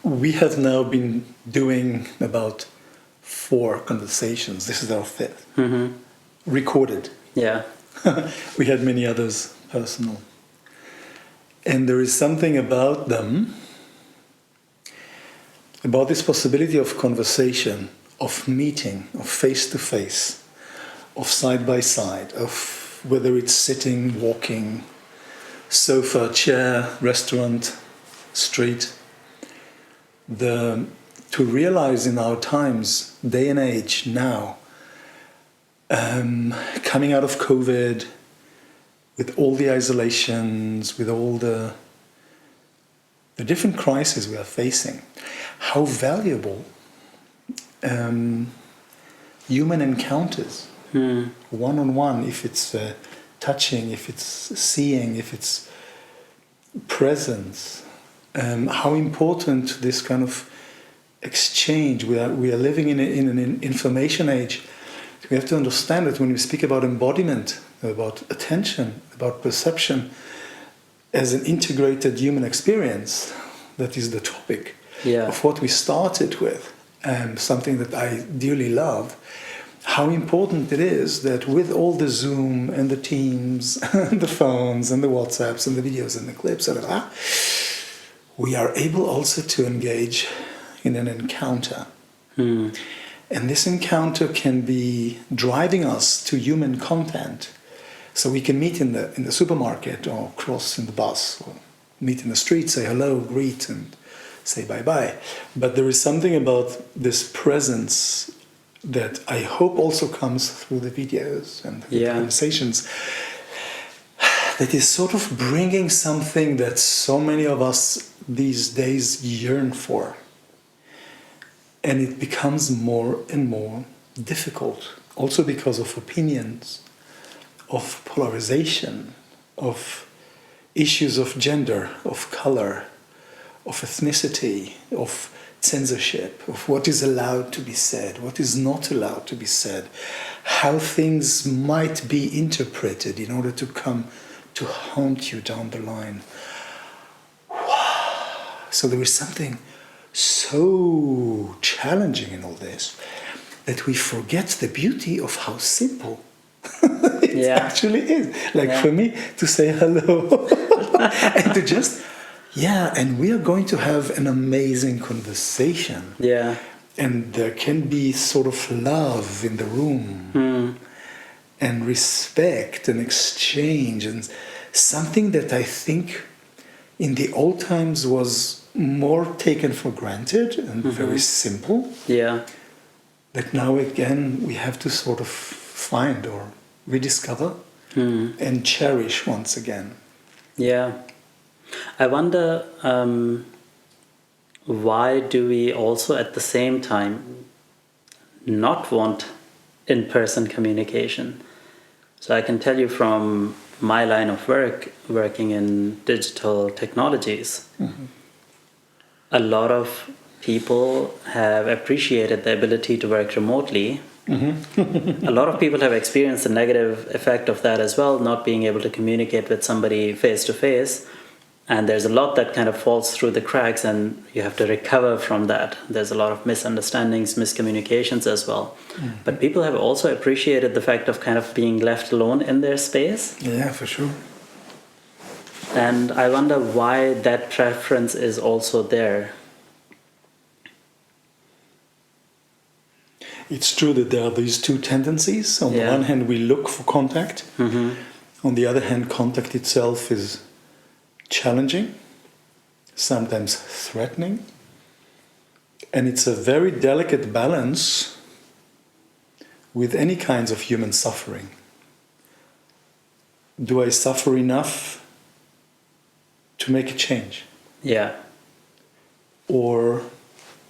We have now been doing about 4 conversations. This is our 5th. Recorded. Yeah. We had many others personal. And there is something about them, about this possibility of conversation, of meeting, of face-to-face, of side-by-side, of whether it's sitting, walking, sofa, chair, restaurant, street. To realize in our times, day and age now, coming out of COVID, with all the isolations, with all the different crises we are facing, how valuable human encounters, one-on-one, if it's touching, if it's seeing, if it's presence, how important this kind of exchange. We are living in an information age. We have to understand that when we speak about embodiment, about attention, about perception as an integrated human experience, that is the topic of what we started with, something that I dearly love, how important it is that with all the Zoom and the Teams and the phones and the WhatsApps and the videos and the clips, we are able also to engage in an encounter. And this encounter can be driving us to human content. So we can meet in the supermarket or cross in the bus or meet in the street, say hello, greet, and say bye-bye. But there is something about this presence that I hope also comes through the videos and the conversations, that is sort of bringing something that so many of us these days yearn for. And it becomes more and more difficult, also because of opinions, of polarization, of issues of gender, of color, of ethnicity, of censorship, of what is allowed to be said, what is not allowed to be said, how things might be interpreted in order to come to haunt you down the line. So there is something so challenging in all this that we forget the beauty of how simple it actually is. Like for me to say hello and to just, and we are going to have an amazing conversation. Yeah. And there can be sort of love in the room and respect and exchange and something that I think in the old times was more taken for granted and very simple. Yeah. That now again we have to sort of find or rediscover and cherish once again. Yeah. I wonder why do we also at the same time not want in-person communication? So I can tell you from my line of work, working in digital technologies, a lot of people have appreciated the ability to work remotely. A lot of people have experienced the negative effect of that as well, not being able to communicate with somebody face to face. And there's a lot that kind of falls through the cracks and you have to recover from that. There's a lot of misunderstandings, miscommunications as well. But people have also appreciated the fact of kind of being left alone in their space. Yeah, for sure. And I wonder why that preference is also there. It's true that there are these two tendencies. On the one hand, we look for contact. On the other hand, contact itself is challenging, sometimes threatening. And it's a very delicate balance with any kinds of human suffering. Do I suffer enough to make a change? Yeah. Or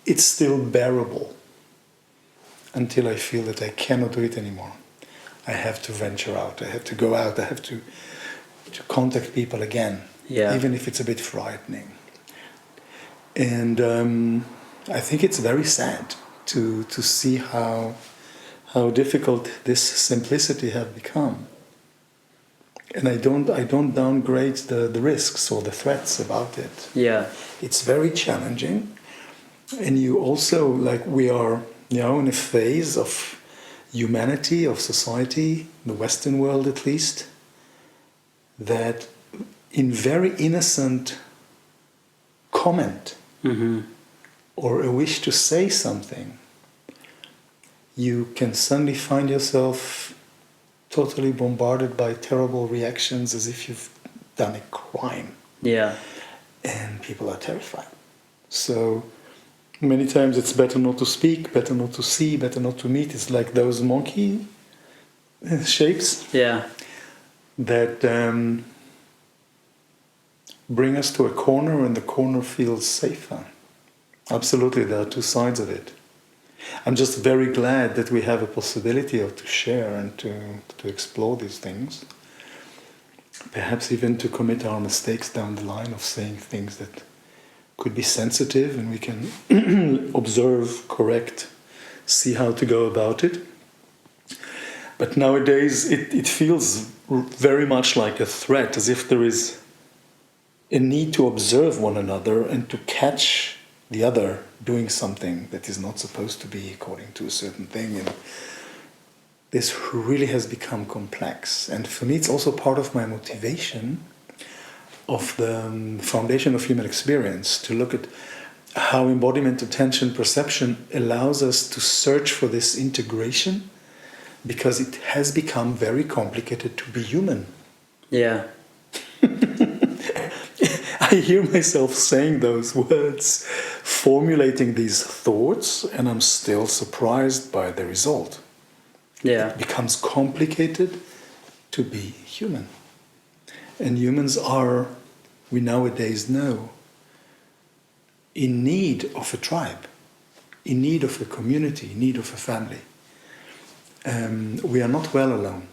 it's still bearable until I feel that I cannot do it anymore. I have to venture out, I have to go out, I have to contact people again, even if it's a bit frightening. And I think it's very sad to see how difficult this simplicity have become. And I don't downgrade the risks or the threats about it. Yeah. It's very challenging, And you also, like, we are, in a phase of humanity, of society, the Western world at least, that in very innocent comment or a wish to say something, you can suddenly find yourself totally bombarded by terrible reactions as if you've done a crime. Yeah. And people are terrified. So many times it's better not to speak, better not to see, better not to meet. It's like those monkey shapes that bring us to a corner, and the corner feels safer. Absolutely, there are two sides of it. I'm just very glad that we have a possibility to share and to explore these things. Perhaps even to commit our mistakes down the line of saying things that could be sensitive, and we can observe, correct, see how to go about it. But nowadays it feels very much like a threat, as if there is a need to observe one another and to catch the other doing something that is not supposed to be according to a certain thing. And this really has become complex. And for me, it's also part of my motivation of the foundation of human experience, to look at how embodiment, attention, perception allows us to search for this integration, because it has become very complicated to be human. Yeah. I hear myself saying those words, formulating these thoughts, and I'm still surprised by the result. Yeah. It becomes complicated to be human. And humans are, we nowadays know, in need of a tribe, in need of a community, in need of a family. We are not well alone.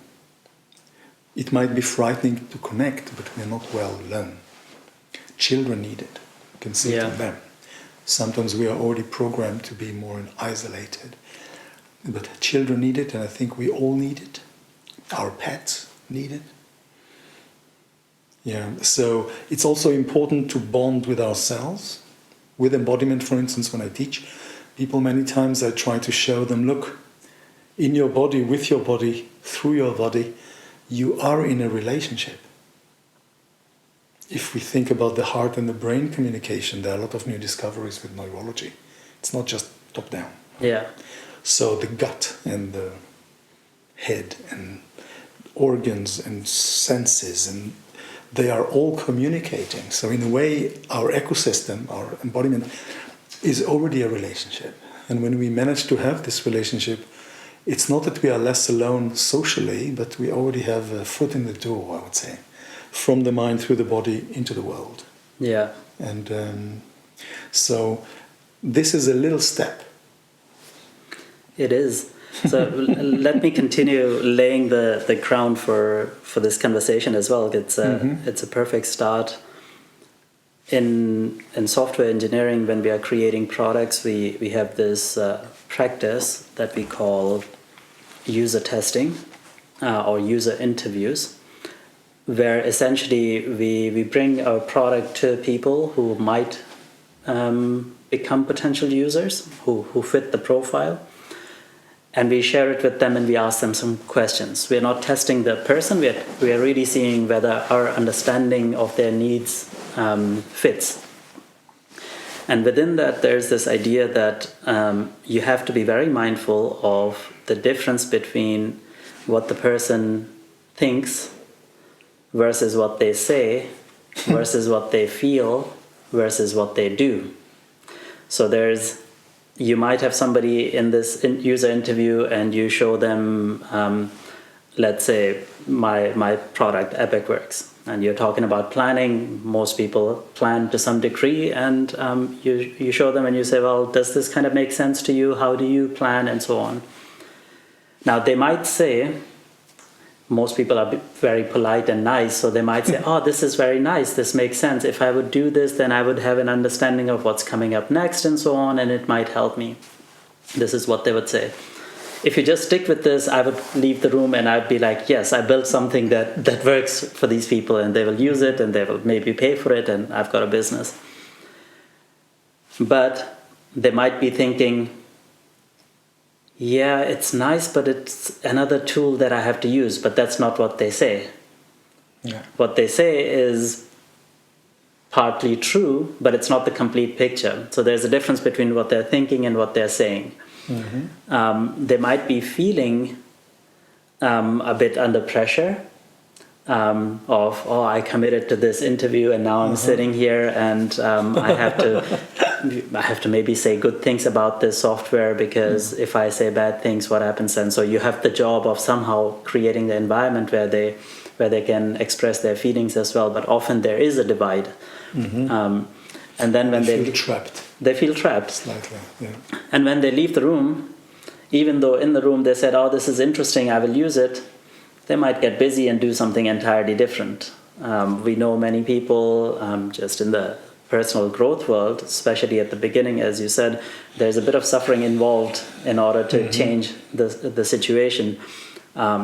It might be frightening to connect, but we are not well alone. Children need it. You can see it in them. Sometimes we are already programmed to be more isolated. But children need it, and I think we all need it. Our pets need it. Yeah, so it's also important to bond with ourselves. With embodiment, for instance, when I teach people, many times I try to show them, look, in your body, with your body, through your body, you are in a relationship. If we think about the heart and the brain communication, there are a lot of new discoveries with neurology. It's not just top-down. Yeah. So the gut and the head and organs and senses, and they are all communicating. So in a way, our ecosystem, our embodiment, is already a relationship. And when we manage to have this relationship, it's not that we are less alone socially, but we already have a foot in the door, I would say, from the mind through the body into the world. Yeah. And so this is a little step. It is. So let me continue laying the ground for this conversation as well. It's a perfect start. In software engineering, when we are creating products, we have this practice that we call user testing or user interviews, where essentially we bring our product to people who might become potential users, who fit the profile. And we share it with them, and we ask them some questions. We are not testing the person, we are really seeing whether our understanding of their needs fits. And within that, there's this idea that you have to be very mindful of the difference between what the person thinks versus what they say, versus what they feel, versus what they do. So you might have somebody in this user interview, and you show them, let's say, my product, EpicWorks, and you're talking about planning. Most people plan to some degree, and you show them and you say, well, does this kind of make sense to you? How do you plan? And so on. Now, they might say, most people are very polite and nice, so they might say, oh, this is very nice, this makes sense. If I would do this, then I would have an understanding of what's coming up next and so on, and it might help me. This is what they would say. If you just stick with this, I would leave the room and I'd be like, yes, I built something that works for these people, and they will use it, and they will maybe pay for it, and I've got a business. But they might be thinking, yeah, it's nice, but it's another tool that I have to use. But that's not what they say. Yeah. What they say is partly true, but it's not the complete picture. So there's a difference between what they're thinking and what they're saying. They might be feeling a bit under pressure of, oh, I committed to this interview and now I'm sitting here and I have to maybe say good things about this software, because if I say bad things, what happens then? So you have the job of somehow creating the environment where they can express their feelings as well. But often there is a divide. And then when they feel trapped. They feel trapped. Slightly, yeah. And when they leave the room, even though in the room they said, oh, this is interesting, I will use it, they might get busy and do something entirely different. We know many people just in the personal growth world, especially at the beginning, as you said, there's a bit of suffering involved in order to change the situation.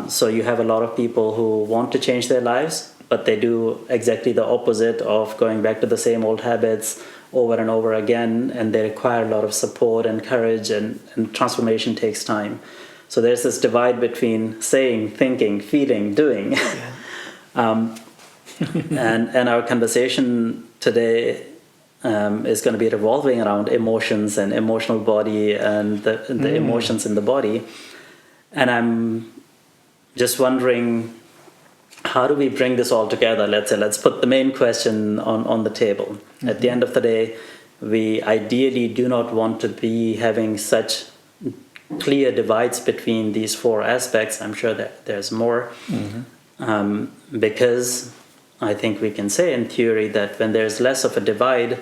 So you have a lot of people who want to change their lives, but they do exactly the opposite of going back to the same old habits over and over again, and they require a lot of support and courage, and transformation takes time. So there's this divide between saying, thinking, feeling, doing. Yeah. And our conversation today is going to be revolving around emotions and emotional body and the emotions in the body. And I'm just wondering, how do we bring this all together? Let's put the main question on the table. At the end of the day, we ideally do not want to be having such clear divides between these four aspects. I'm sure that there's more, because I think we can say in theory that when there's less of a divide,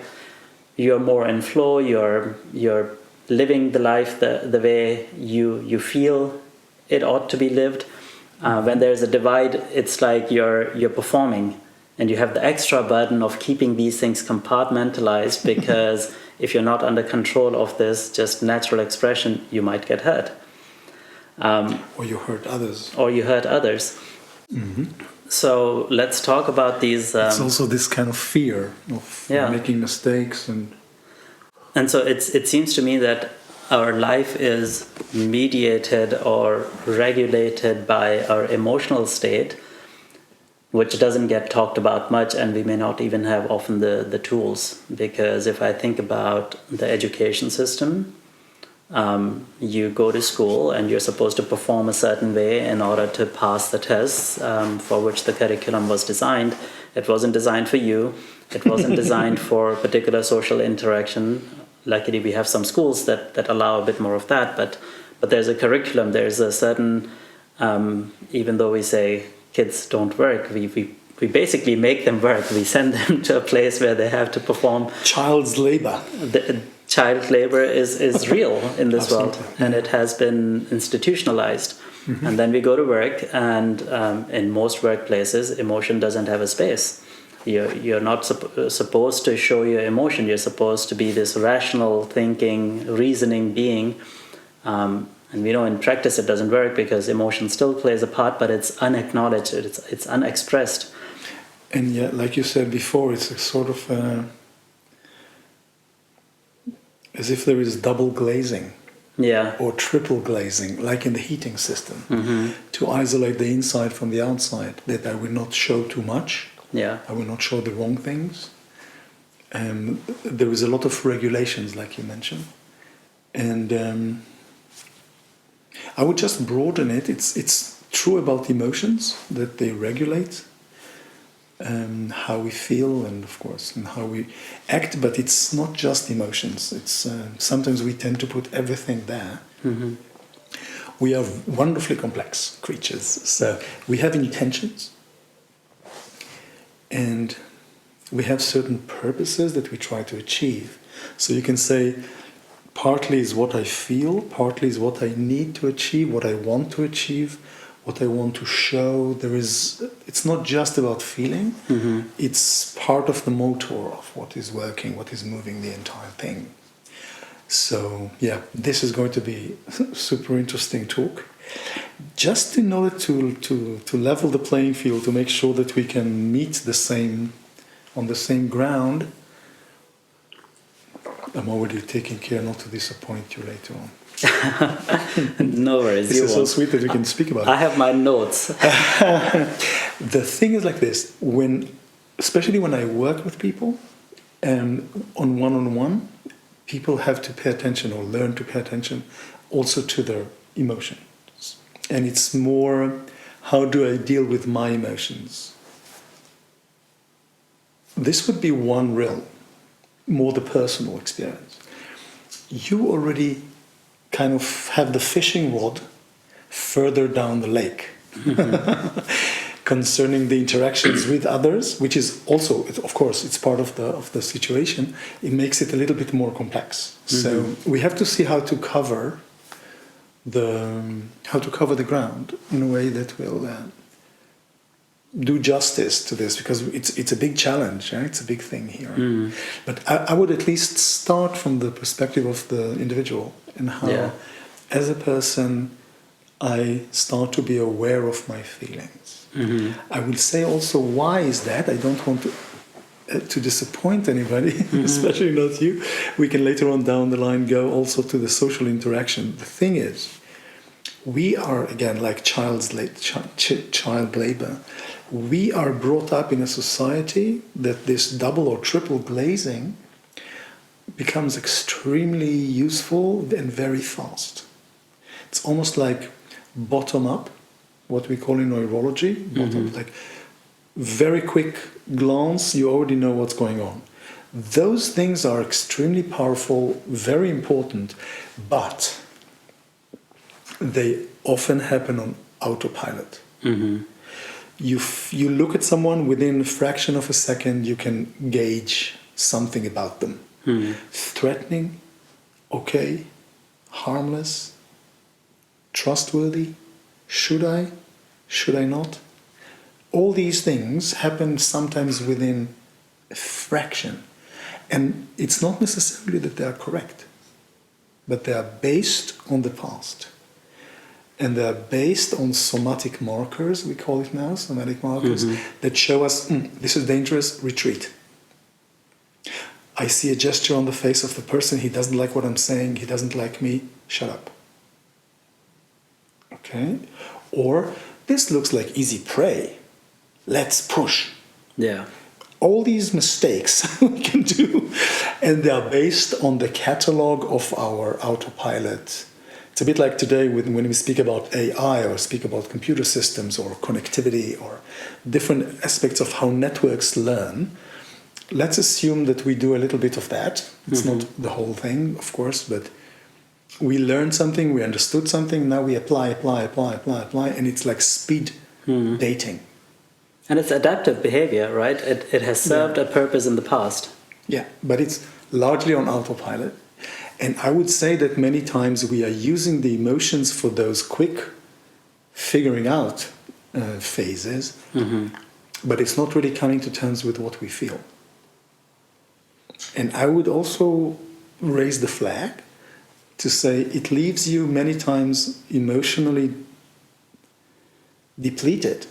you're more in flow, you're living the life the way you feel it ought to be lived. When there's a divide, it's like you're performing, and you have the extra burden of keeping these things compartmentalized, because if you're not under control of this just natural expression, you might get hurt. Or you hurt others. So let's talk about these. It's also this kind of fear of making mistakes, and so it seems to me that our life is mediated or regulated by our emotional state, which doesn't get talked about much, and we may not even have often the tools. Because if I think about the education system, you go to school and you're supposed to perform a certain way in order to pass the tests for which the curriculum was designed. It wasn't designed for you. It wasn't designed for particular social interaction. Luckily, we have some schools that allow a bit more of that, but there's a curriculum. There's a certain, even though we say kids don't work, we basically make them work. We send them to a place where they have to perform. Child's labor. Child labor is real in this world, and it has been institutionalized. And then we go to work, and in most workplaces, emotion doesn't have a space. You're not supposed to show your emotion. You're supposed to be this rational thinking, reasoning being. And we know in practice it doesn't work, because emotion still plays a part, but it's unacknowledged, it's unexpressed. And yet, like you said before, it's a sort of as if there is double glazing. Yeah. Or triple glazing, like in the heating system, to isolate the inside from the outside, that I will not show too much. Yeah. I will not show the wrong things. There is a lot of regulations, like you mentioned. And I would just broaden it. It's true about emotions, that they regulate how we feel and, of course, and how we act. But it's not just emotions. It's sometimes we tend to put everything there. We are wonderfully complex creatures. So we have intentions. And we have certain purposes that we try to achieve. So you can say, partly is what I feel, partly is what I need to achieve, what I want to achieve, what I want to show. It's not just about feeling, it's part of the motor of what is working, what is moving the entire thing. So yeah, this is going to be super interesting talk. Just in order to level the playing field, to make sure that we can meet on the same ground, I'm already taking care not to disappoint you later on. No worries. This is so sweet that we can speak about it. I have my notes. The thing is like this, especially when I work with people and on one-on-one, people have to pay attention or learn to pay attention also to their emotions. And it's more, how do I deal with my emotions? This would be one realm, more the personal experience. You already kind of have the fishing rod further down the lake concerning the interactions with others, which is also, of course, it's part of the situation. It makes it a little bit more complex. So we have to see how to cover the ground in a way that will do justice to this, because it's a big challenge, right? It's a big thing here. But I would at least start from the perspective of the individual and how, as a person, I start to be aware of my feelings. I will say also, why is that? I don't want to disappoint anybody, especially not you. We can later on down the line go also to the social interaction. The thing is, we are, again, like child labor. We are brought up in a society that this double or triple glazing becomes extremely useful and very fast. It's almost like bottom up, what we call in neurology, like very quick glance, you already know what's going on. Those things are extremely powerful, very important, but they often happen on autopilot. You look at someone, within a fraction of a second, you can gauge something about them. Threatening, okay, harmless, trustworthy, should I not? All these things happen sometimes within a fraction. And it's not necessarily that they are correct, but they are based on the past. And they are based on somatic markers, we call it now, somatic markers, that show us, this is dangerous, retreat. I see a gesture on the face of the person, he doesn't like what I'm saying, he doesn't like me, shut up. Okay? Or, this looks like easy prey, let's push. Yeah. All these mistakes we can do, and they are based on the catalog of our autopilot. It's a bit like today when we speak about AI or speak about computer systems or connectivity or different aspects of how networks learn. Let's assume that we do a little bit of that. It's not the whole thing, of course, but we learned something, we understood something, now we apply, and it's like speed dating. And it's adaptive behavior, right? It has served a purpose in the past. Yeah, but it's largely on autopilot. And I would say that many times we are using the emotions for those quick figuring out phases, but it's not really coming to terms with what we feel. And I would also raise the flag to say it leaves you many times emotionally depleted,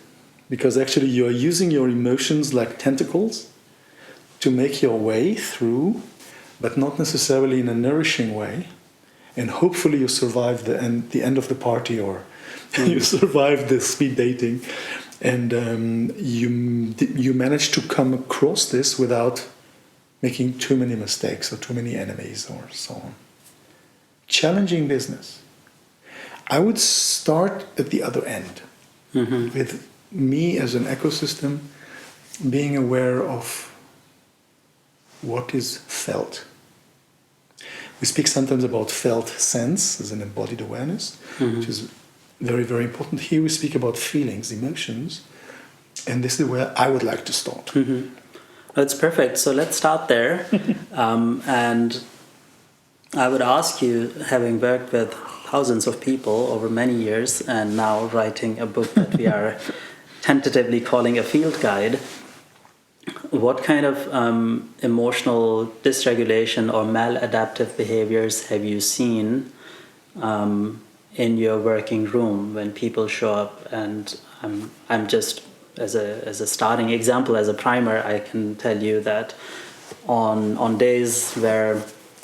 because actually you are using your emotions like tentacles to make your way through, but not necessarily in a nourishing way. And hopefully you survive the end of the party, or you survive the speed dating, and you manage to come across this without making too many mistakes or too many enemies or so on. Challenging business. I would start at the other end, with me as an ecosystem being aware of what is felt. We speak sometimes about felt sense as an embodied awareness, which is very, very important. Here we speak about feelings, emotions, and this is where I would like to start. That's perfect. So let's start there. And I would ask you, having worked with thousands of people over many years and now writing a book that we are tentatively calling a field guide, what kind of emotional dysregulation or maladaptive behaviors have you seen in your working room when people show up? And I'm just, as a starting example, as a primer, I can tell you that on days where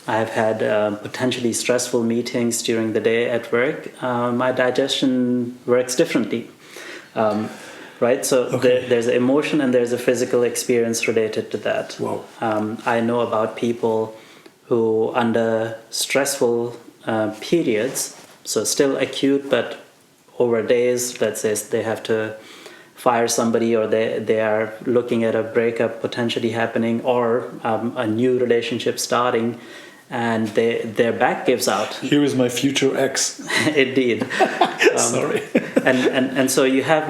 I've had potentially stressful meetings during the day at work, my digestion works differently. Right, so there's an emotion and there's a physical experience related to that. Wow. I know about people who, under stressful periods, so still acute, but over days, let's say they have to fire somebody, or they are looking at a breakup potentially happening, or a new relationship starting, and their back gives out. Here is my future ex. Indeed. Sorry. and so you have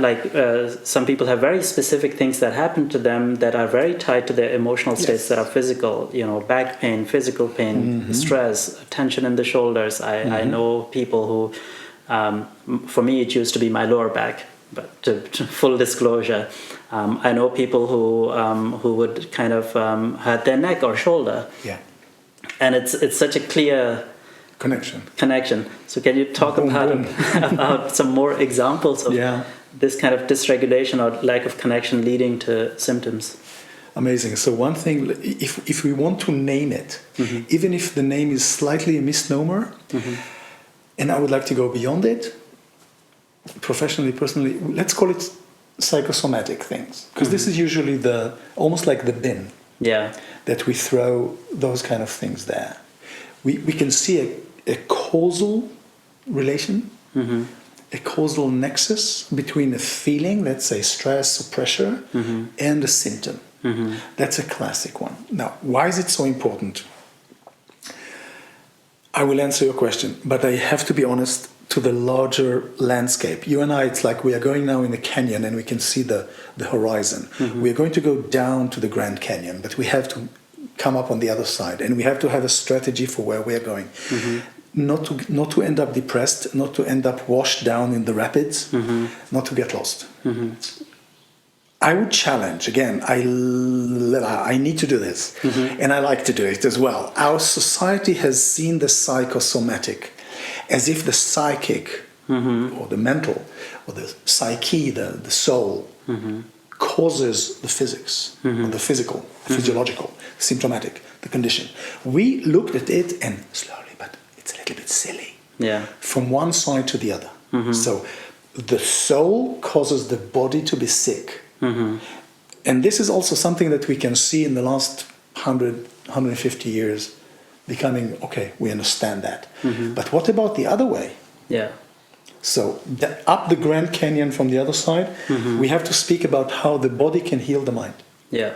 some people have very specific things that happen to them that are very tied to their emotional states that are physical. Back pain, physical pain, stress, tension in the shoulders. I know people who, for me, it used to be my lower back. But to full disclosure, I know people who would kind of hurt their neck or shoulder. Yeah. And it's such a clear connection. So can you talk about some more examples of this kind of dysregulation or lack of connection leading to symptoms? Amazing. So one thing, if we want to name it, even if the name is slightly a misnomer, and I would like to go beyond it, professionally, personally, let's call it psychosomatic things, because this is usually almost like the bin. Yeah. That we throw those kind of things there. We can see a causal relation, a causal nexus between a feeling, let's say stress or pressure, and a symptom. That's a classic one. Now, why is it so important? I will answer your question, but I have to be honest to the larger landscape. You and I, it's like we are going now in a canyon and we can see the horizon. We are going to go down to the Grand Canyon, but we have to come up on the other side, and we have to have a strategy for where we are going. Not to end up depressed, not to end up washed down in the rapids, not to get lost. I would challenge, again, I need to do this, and I like to do it as well. Our society has seen the psychosomatic as if the psychic, or the mental, or the psyche, the soul, causes the physics, or the physical, physiological, symptomatic, the condition. We looked at it and slowly, but it's a little bit silly, from one side to the other. So the soul causes the body to be sick. And this is also something that we can see in the last 100, 150 years becoming, okay, we understand that. But what about the other way? Yeah. So up the Grand Canyon from the other side, we have to speak about how the body can heal the mind. Yeah.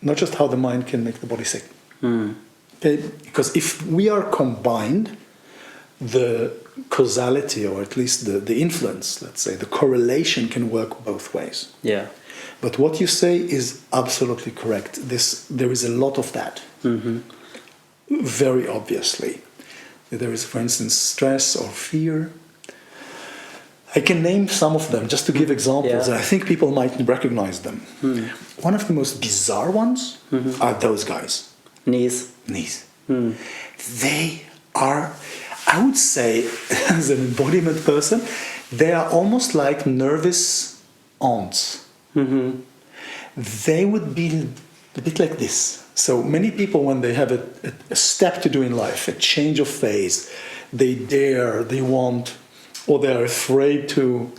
Not just how the mind can make the body sick. Okay? Because if we are combined, the causality, or at least the influence, let's say, the correlation can work both ways. Yeah. But what you say is absolutely correct. There is a lot of that. Very obviously. There is, for instance, stress or fear. I can name some of them just to give examples. I think people might recognize them. One of the most bizarre ones are those guys. Knees. They are, I would say, as an embodiment person, they are almost like nervous aunts. They would be a bit like this. So many people, when they have a step to do in life, a change of phase, they dare, they want, or they're afraid to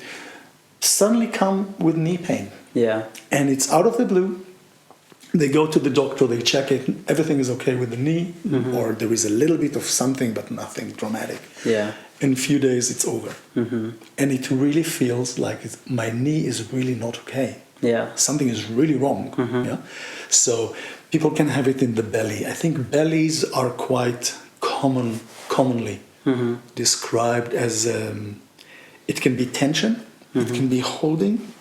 suddenly come with knee pain. Yeah. And it's out of the blue. They go to the doctor, they check it, everything is okay with the knee, or there is a little bit of something, but nothing dramatic. Yeah. In a few days, it's over. And it really feels like my knee is really not okay. Yeah. Something is really wrong. Yeah. So people can have it in the belly. I think bellies are quite commonly described as it can be tension, it can be holding,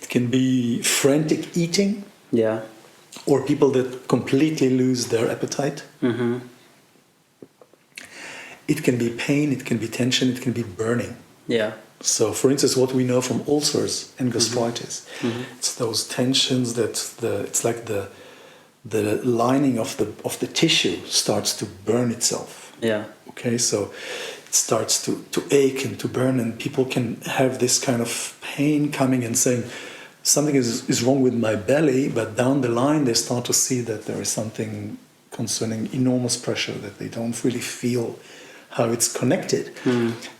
it can be frantic eating. Yeah. Or people that completely lose their appetite. It can be pain, it can be tension, it can be burning. Yeah. So, for instance, what we know from ulcers and gastritis, it's those tensions that it's like the lining of the tissue starts to burn itself. Yeah. Okay, so it starts to ache and to burn, and people can have this kind of pain coming and saying something is wrong with my belly, but down the line they start to see that there is something concerning enormous pressure, that they don't really feel how it's connected.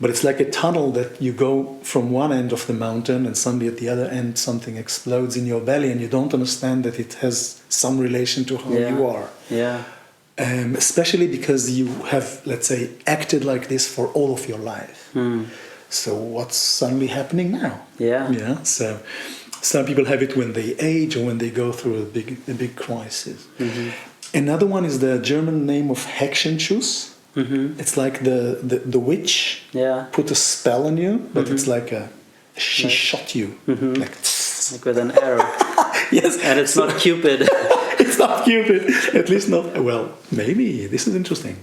But it's like a tunnel that you go from one end of the mountain and suddenly at the other end something explodes in your belly and you don't understand that it has some relation to how you are. Yeah. Especially because you have, let's say, acted like this for all of your life. So what's suddenly happening now? Yeah. So some people have it when they age or when they go through a big crisis. Another one is the German name of Hexenschuss. It's like the witch put a spell on you, but it's like she shot you. Like with an arrow. Yes. And it's not Cupid. It's not Cupid. At least not. Well, maybe. This is interesting.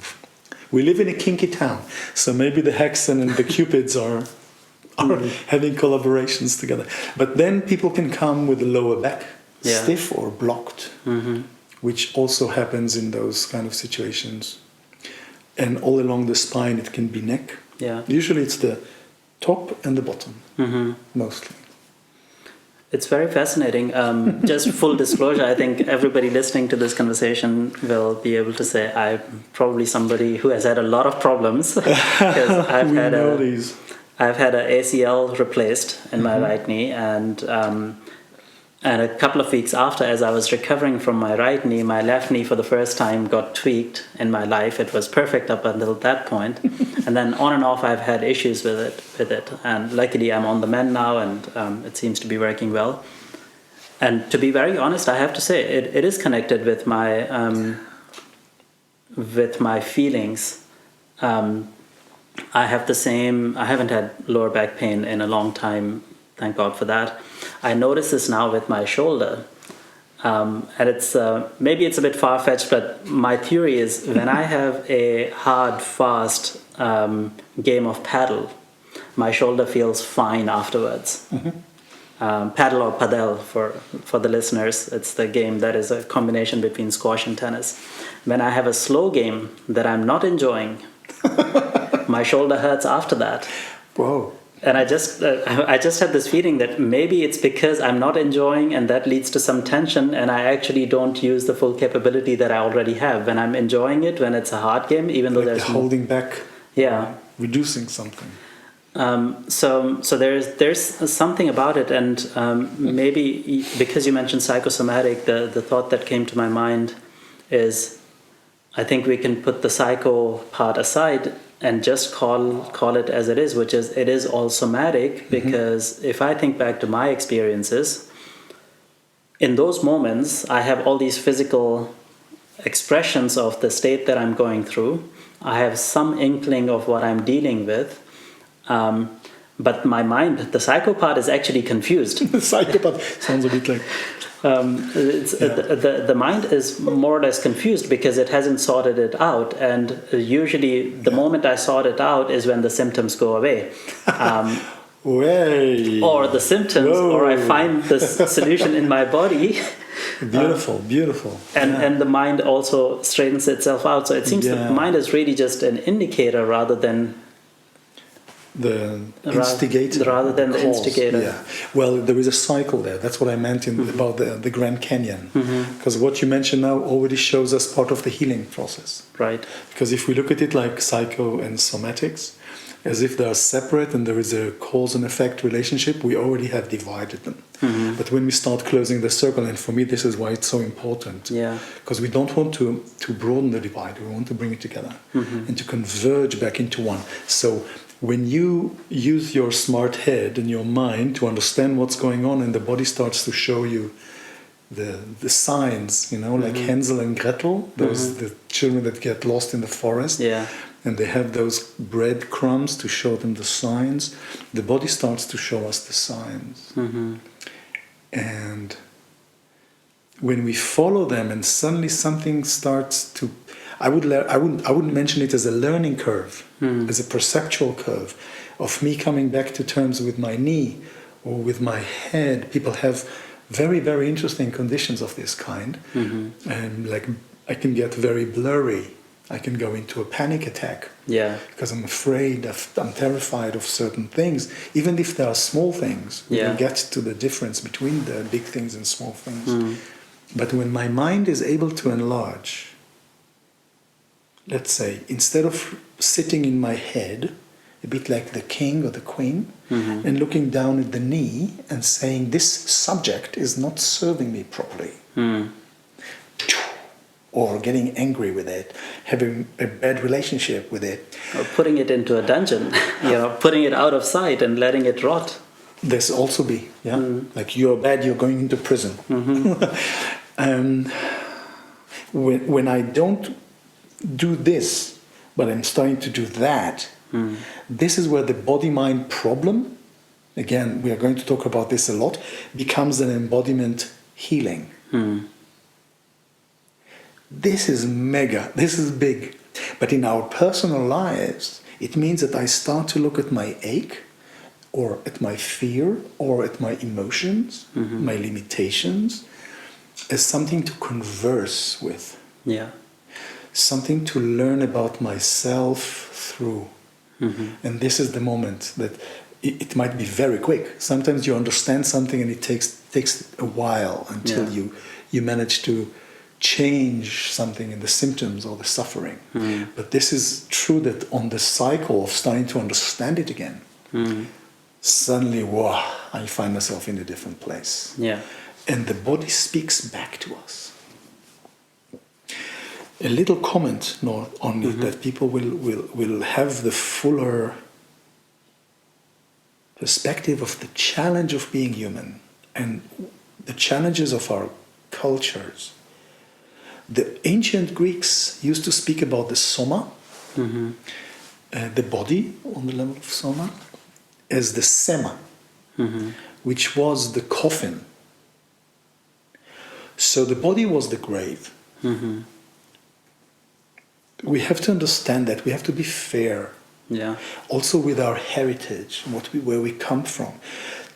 We live in a kinky town, so maybe the Hexen and the Cupids are having collaborations together. But then people can come with the lower back stiff or blocked, which also happens in those kind of situations. And all along the spine, it can be neck. Yeah. Usually it's the top and the bottom, mostly. It's very fascinating. Just full disclosure, I think everybody listening to this conversation will be able to say I'm probably somebody who has had a lot of problems. Because I've had an ACL replaced in my right knee, and a couple of weeks after, as I was recovering from my right knee, my left knee for the first time got tweaked in my life. It was perfect up until that point. And then on and off, I've had issues with it. And luckily, I'm on the mend now, and it seems to be working well. And to be very honest, I have to say, it is connected with my feelings. I haven't had lower back pain in a long time. Thank God for that. I notice this now with my shoulder. And it's maybe it's a bit far-fetched, but my theory is when I have a hard, fast game of paddle, my shoulder feels fine afterwards. Paddle or padel for the listeners, it's the game that is a combination between squash and tennis. When I have a slow game that I'm not enjoying, my shoulder hurts after that. Whoa. And I just had this feeling that maybe it's because I'm not enjoying, and that leads to some tension, and I actually don't use the full capability that I already have. When I'm enjoying it, when it's a hard game, even though there's holding back, reducing something. So there's something about it, and maybe because you mentioned psychosomatic, the thought that came to my mind is, I think we can put the psycho part aside and just call it as it is, which is it is all somatic, because if I think back to my experiences, in those moments I have all these physical expressions of the state that I'm going through. I have some inkling of what I'm dealing with, but my mind, the psycho part, is actually confused. The psycho part sounds a bit like... the mind is more or less confused because it hasn't sorted it out, and usually the moment I sort it out is when the symptoms go away, or the symptoms, or I find the solution in my body. Beautiful. And the mind also straightens itself out. So it seems the mind is really just an indicator rather than the instigator. Rather than the instigator. Yeah. Well, there is a cycle there. That's what I meant about the Grand Canyon. Because what you mentioned now already shows us part of the healing process. Right. Because if we look at it like psycho and somatics, as if they are separate and there is a cause and effect relationship, we already have divided them. But when we start closing the circle, and for me this is why it's so important, because we don't want to broaden the divide, we want to bring it together and to converge back into one. So when you use your smart head and your mind to understand what's going on, and the body starts to show you the signs, like Hansel and Gretel, those the children that get lost in the forest, and they have those breadcrumbs to show them the signs. The body starts to show us the signs, and when we follow them, and suddenly something starts to, I wouldn't mention it as a learning curve, as a perceptual curve of me coming back to terms with my knee or with my head. People have very, very interesting conditions of this kind, and like I can get very blurry. I can go into a panic attack because I'm afraid, I'm terrified of certain things, even if there are small things. We can get to the difference between the big things and small things. But when my mind is able to enlarge, let's say, instead of sitting in my head, a bit like the king or the queen, and looking down at the knee and saying, this subject is not serving me properly. Or getting angry with it, having a bad relationship with it. Or putting it into a dungeon, putting it out of sight and letting it rot. This also be, like you're bad, you're going into prison. When I don't do this, but I'm starting to do that, this is where the body-mind problem, again, we are going to talk about this a lot, becomes an embodiment healing. This is mega, this is big. But in our personal lives, it means that I start to look at my ache, or at my fear, or at my emotions, my limitations, as something to converse with. Yeah. Something to learn about myself through. And this is the moment that it might be very quick. Sometimes you understand something and it takes a while until you manage to change something in the symptoms or the suffering. But this is true that on the cycle of starting to understand it again, suddenly, wow, I find myself in a different place. Yeah. And the body speaks back to us. A little comment on it that people will have the fuller perspective of the challenge of being human and the challenges of our cultures. The ancient Greeks used to speak about the soma, the body on the level of soma, as the sema, which was the coffin. So the body was the grave. We have to understand that. We have to be fair. Yeah. Also with our heritage, where we come from.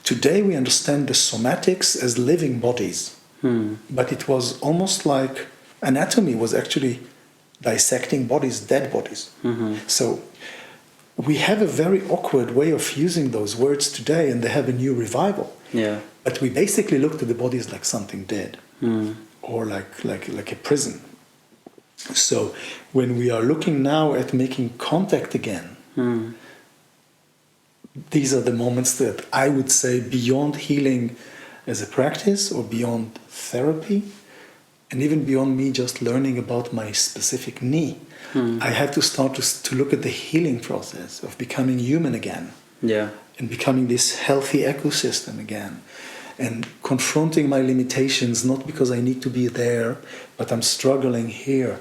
Today we understand the somatics as living bodies. But it was almost like anatomy was actually dissecting bodies, dead bodies. So we have a very awkward way of using those words today, and they have a new revival. Yeah. But we basically looked at the bodies like something dead, or like a prison. So when we are looking now at making contact again, these are the moments that I would say beyond healing as a practice or beyond therapy, and even beyond me just learning about my specific knee, I have to start to look at the healing process of becoming human again. Yeah. And becoming this healthy ecosystem again. And confronting my limitations, not because I need to be there, but I'm struggling here.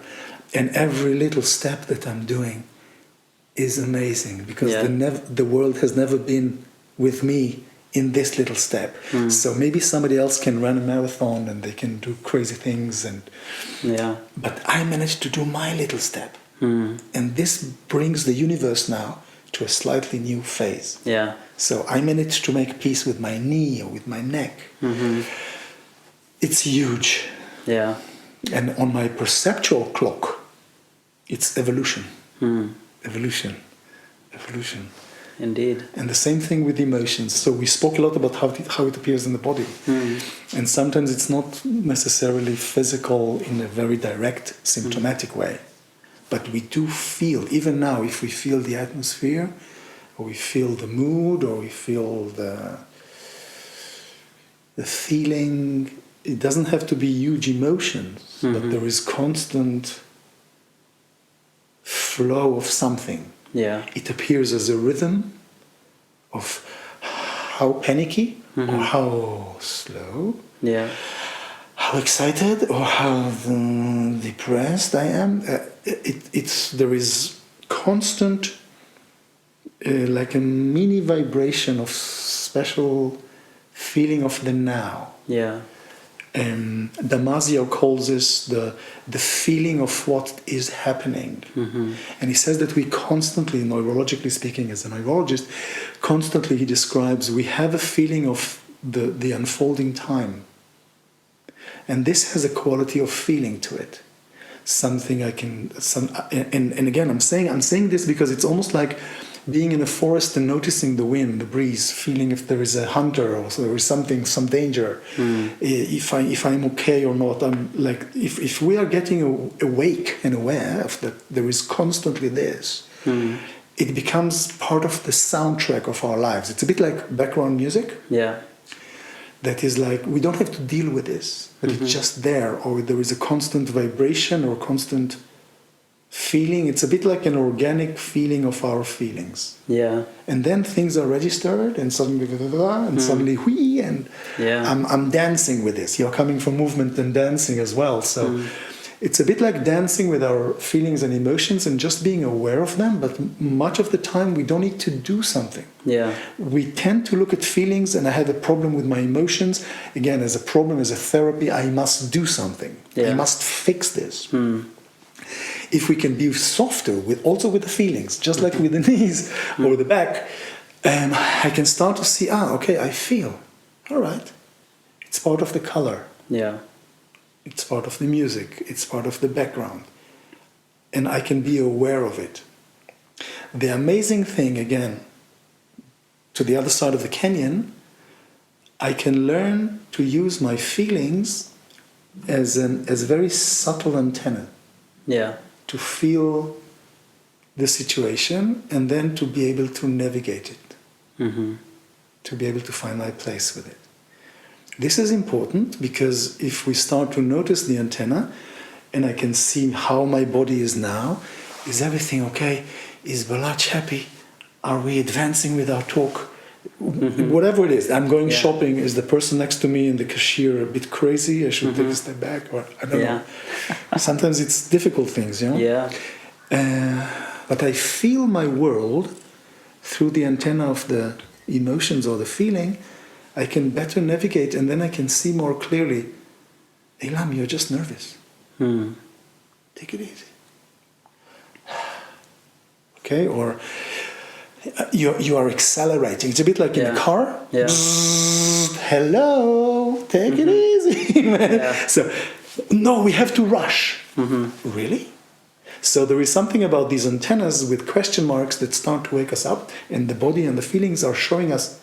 And every little step that I'm doing is amazing, because the world has never been with me in this little step. So maybe somebody else can run a marathon and they can do crazy things, but I managed to do my little step. And this brings the universe now to a slightly new phase. Yeah. So I managed to make peace with my knee or with my neck. It's huge. Yeah. And on my perceptual clock, it's evolution. Evolution. Indeed. And the same thing with emotions. So we spoke a lot about how it appears in the body. And sometimes it's not necessarily physical in a very direct, symptomatic way. But we do feel, even now, if we feel the atmosphere, or we feel the mood, or we feel the feeling, it doesn't have to be huge emotions, but there is constant flow of something. Yeah. It appears as a rhythm of how panicky or how slow, how excited or how depressed I am. There is constant, like a mini vibration of special feeling of the now. Yeah. Damasio calls this the feeling of what is happening. And he says that we constantly, neurologically speaking, as a neurologist, constantly he describes we have a feeling of the unfolding time. And this has a quality of feeling to it. Something I can, and again, I'm saying this because it's almost like being in a forest and noticing the wind, the breeze, feeling if there is a hunter or so there is something, some danger, if I'm okay or not. I'm like, if we are getting awake and aware of that, there is constantly this. It becomes part of the soundtrack of our lives. It's a bit like background music. Yeah. That is like, we don't have to deal with this, but it's just there, or there is a constant vibration or constant feeling. It's a bit like an organic feeling of our feelings. Yeah. And then things are registered, and suddenly, suddenly, whee, and I'm dancing with this. You're coming from movement and dancing as well. So it's a bit like dancing with our feelings and emotions and just being aware of them. But much of the time, we don't need to do something. Yeah. We tend to look at feelings, and I have a problem with my emotions. Again, as a problem, as a therapy, I must do something. I must fix this. If we can be softer with the feelings, just like with the knees or the back, I can start to see, okay, I feel. All right. It's part of the color. Yeah. It's part of the music. It's part of the background. And I can be aware of it. The amazing thing, again, to the other side of the canyon, I can learn to use my feelings as a very subtle antenna. Yeah. To feel the situation and then to be able to navigate it. To be able to find my place with it. This is important because if we start to notice the antenna and I can see how my body is now, is everything okay? Is Balach happy? Are we advancing with our talk? Whatever it is, I'm going shopping. Is the person next to me in the cashier a bit crazy? I should take a step back, or I don't know. Sometimes it's difficult things, you know. Yeah. But I feel my world through the antenna of the emotions or the feeling. I can better navigate, and then I can see more clearly. Eylam, you're just nervous. Take it easy. Okay, or you are accelerating. It's a bit like in a car. Yeah. Hello, take it easy, man. Yeah. So, no, we have to rush. Really? So there is something about these antennas with question marks that start to wake us up, and the body and the feelings are showing us,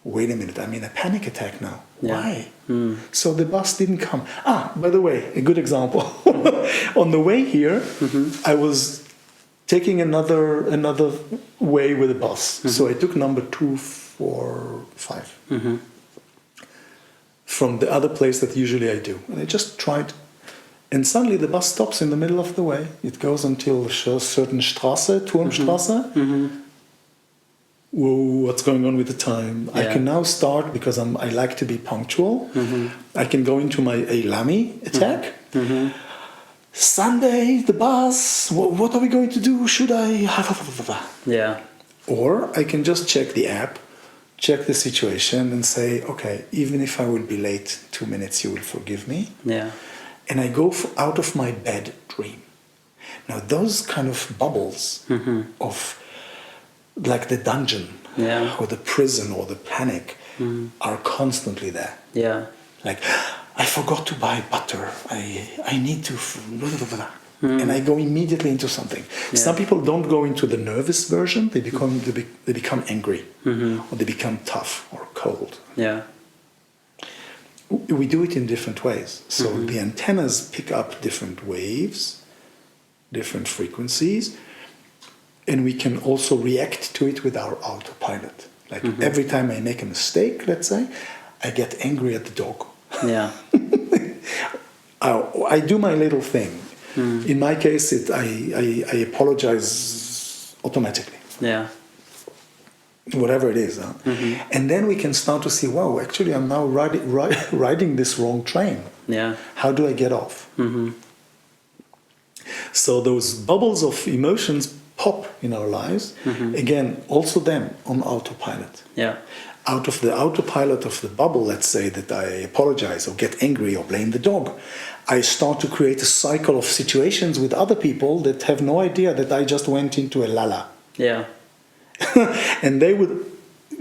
wait a minute, I'm in a panic attack now. Why? So the bus didn't come. By the way, a good example. On the way here, I was taking another way with the bus. So I took number 245 from the other place that usually I do. And I just tried. And suddenly the bus stops in the middle of the way. It goes until a certain Straße, Turmstraße. Whoa, what's going on with the time? I can now start, because I like to be punctual. I can go into my Eylami attack. Sunday, the bus, what are we going to do? Should I? Yeah. Or I can just check the app, check the situation and say, okay, even if I will be late 2 minutes, you will forgive me. Yeah. And I go out of my bad dream. Now those kind of bubbles of like the dungeon or the prison or the panic are constantly there. Yeah. Like, I forgot to buy butter. I need to... And I go immediately into something. Yeah. Some people don't go into the nervous version. They become angry. Or they become tough or cold. Yeah. We do it in different ways. So the antennas pick up different waves, different frequencies, and we can also react to it with our autopilot. Like every time I make a mistake, let's say, I get angry at the dog. Yeah. I do my little thing. In my case, I apologize automatically. Yeah. Whatever it is. And then we can start to see, wow, actually I'm now riding this wrong train. Yeah. How do I get off? So those bubbles of emotions pop in our lives. Again, also them on autopilot. Yeah. Out of the autopilot of the bubble, let's say that I apologize or get angry or blame the dog, I start to create a cycle of situations with other people that have no idea that I just went into a lala. Yeah. And they would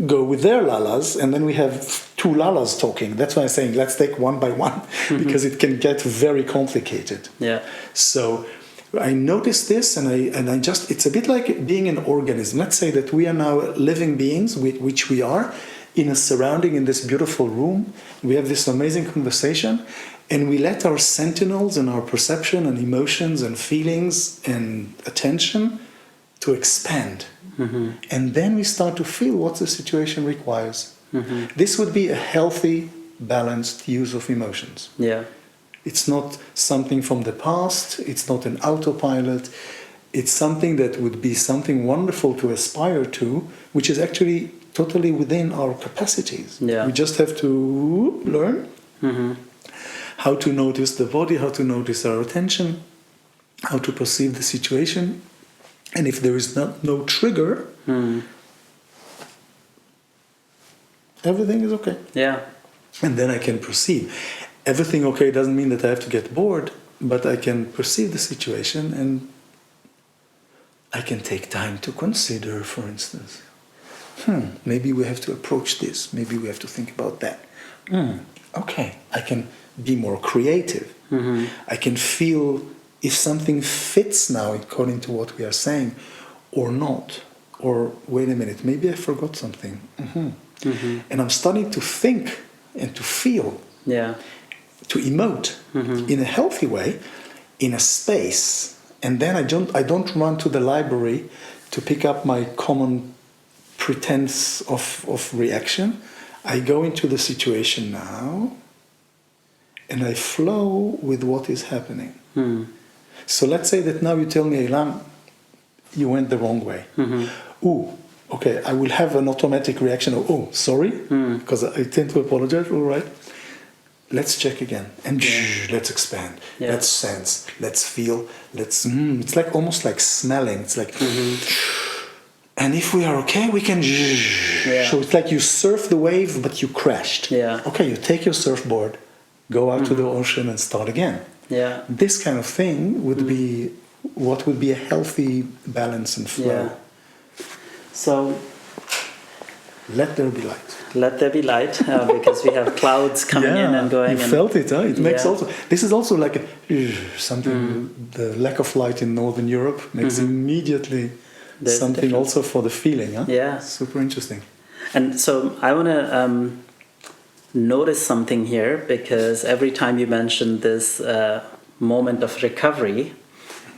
go with their lalas, and then we have two lalas talking. That's why I'm saying let's take one by one, because it can get very complicated. Yeah. So I notice this, and I just, it's a bit like being an organism. Let's say that we are now living beings, which we are, in a surrounding in this beautiful room. We have this amazing conversation, and we let our sentinels and our perception and emotions and feelings and attention to expand. And then we start to feel what the situation requires. This would be a healthy, balanced use of emotions. Yeah. It's not something from the past, it's not an autopilot, it's something that would be something wonderful to aspire to, which is actually totally within our capacities. Yeah. We just have to learn how to notice the body, how to notice our attention, how to perceive the situation. And if there is no trigger, everything is okay. Yeah. And then I can perceive. Everything okay doesn't mean that I have to get bored, but I can perceive the situation and I can take time to consider, for instance. Maybe we have to approach this. Maybe we have to think about that. Okay, I can be more creative. I can feel if something fits now according to what we are saying or not. Or wait a minute, maybe I forgot something. And I'm starting to think and to feel. Yeah. To emote in a healthy way, in a space, and then I don't run to the library to pick up my common pretense of reaction. I go into the situation now, and I flow with what is happening. So let's say that now you tell me, Eylam, you went the wrong way. Ooh, okay, I will have an automatic reaction of, oh, sorry, because I tend to apologize, all right. Let's check again, and let's expand. Let's sense. Let's feel. Let's. It's like almost like smelling. It's like, and if we are okay, we can. So it's like you surf the wave, but you crashed. Yeah. Okay, you take your surfboard, go out to the ocean, and start again. Yeah. This kind of thing would be what would be a healthy balance and flow. Yeah. So. Let there be light. Let there be light, because we have clouds coming in and going. You felt it, huh? It makes Yeah. also. This is also like something. The lack of light in Northern Europe makes immediately There's something also for the feeling, huh? Yeah. Super interesting. And so I want to notice something here, because every time you mention this moment of recovery,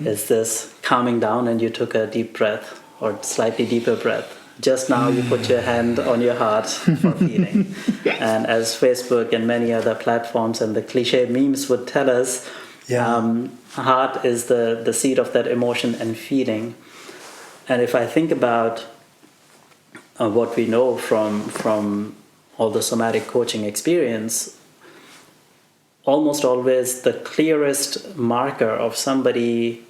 is this calming down and you took a deep breath or slightly deeper breath. Just now you put your hand on your heart for feeling. And as Facebook and many other platforms and the cliche memes would tell us, heart is the seat of that emotion and feeling. And if I think about what we know from all the somatic coaching experience, almost always the clearest marker of somebody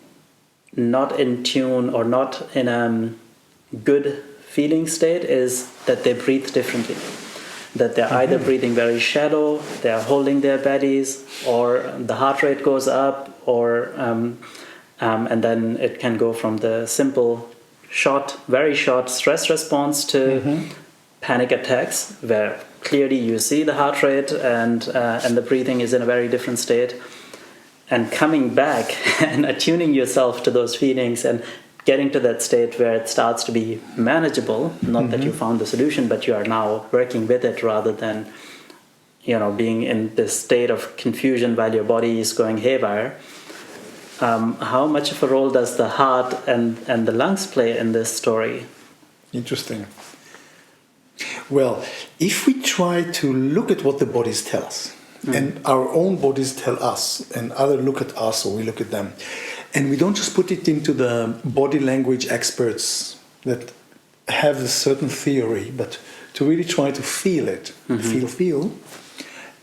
not in tune or not in a good feeling state is that they breathe differently. That they're either breathing very shallow, they're holding their bellies, or the heart rate goes up, or and then it can go from the simple, very short stress response to panic attacks, where clearly you see the heart rate and the breathing is in a very different state. And coming back and attuning yourself to those feelings and getting to that state where it starts to be manageable, not that you found the solution, but you are now working with it rather than, being in this state of confusion while your body is going haywire. How much of a role does the heart and the lungs play in this story? Interesting. Well, if we try to look at what the bodies tell us, and our own bodies tell us, and others look at us or we look at them, and we don't just put it into the body language experts that have a certain theory, but to really try to feel it, feel,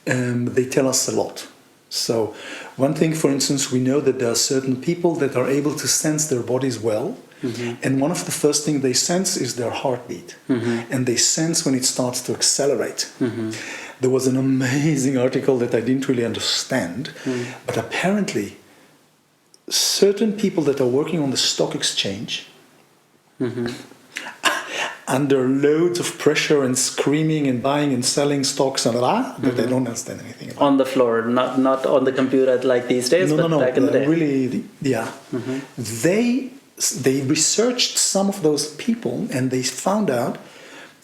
they tell us a lot. So one thing, for instance, we know that there are certain people that are able to sense their bodies well, and one of the first things they sense is their heartbeat, and they sense when it starts to accelerate. There was an amazing article that I didn't really understand, but apparently certain people that are working on the stock exchange under loads of pressure and screaming and buying and selling stocks and but they don't understand anything about On the floor, not on the computer like these days, but back in the day. Really, yeah. They researched some of those people and they found out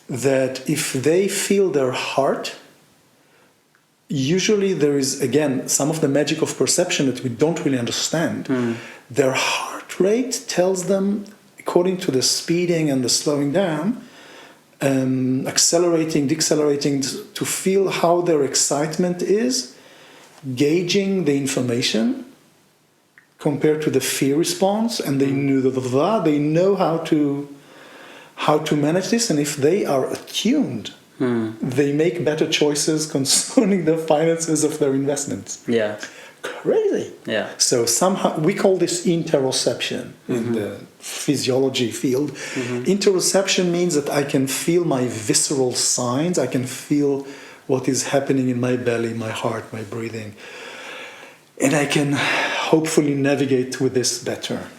that if they feel their heart, usually there is, again, some of the magic of perception that we don't really understand. Their heart rate tells them, according to the speeding and the slowing down, accelerating, decelerating, to feel how their excitement is, gauging the information compared to the fear response, and they know how to manage this, and if they are attuned, they make better choices concerning the finances of their investments. Yeah. Crazy. Yeah. So somehow we call this interoception in the physiology field. Interoception means that I can feel my visceral signs. I can feel what is happening in my belly, my heart, my breathing, and I can hopefully navigate with this better.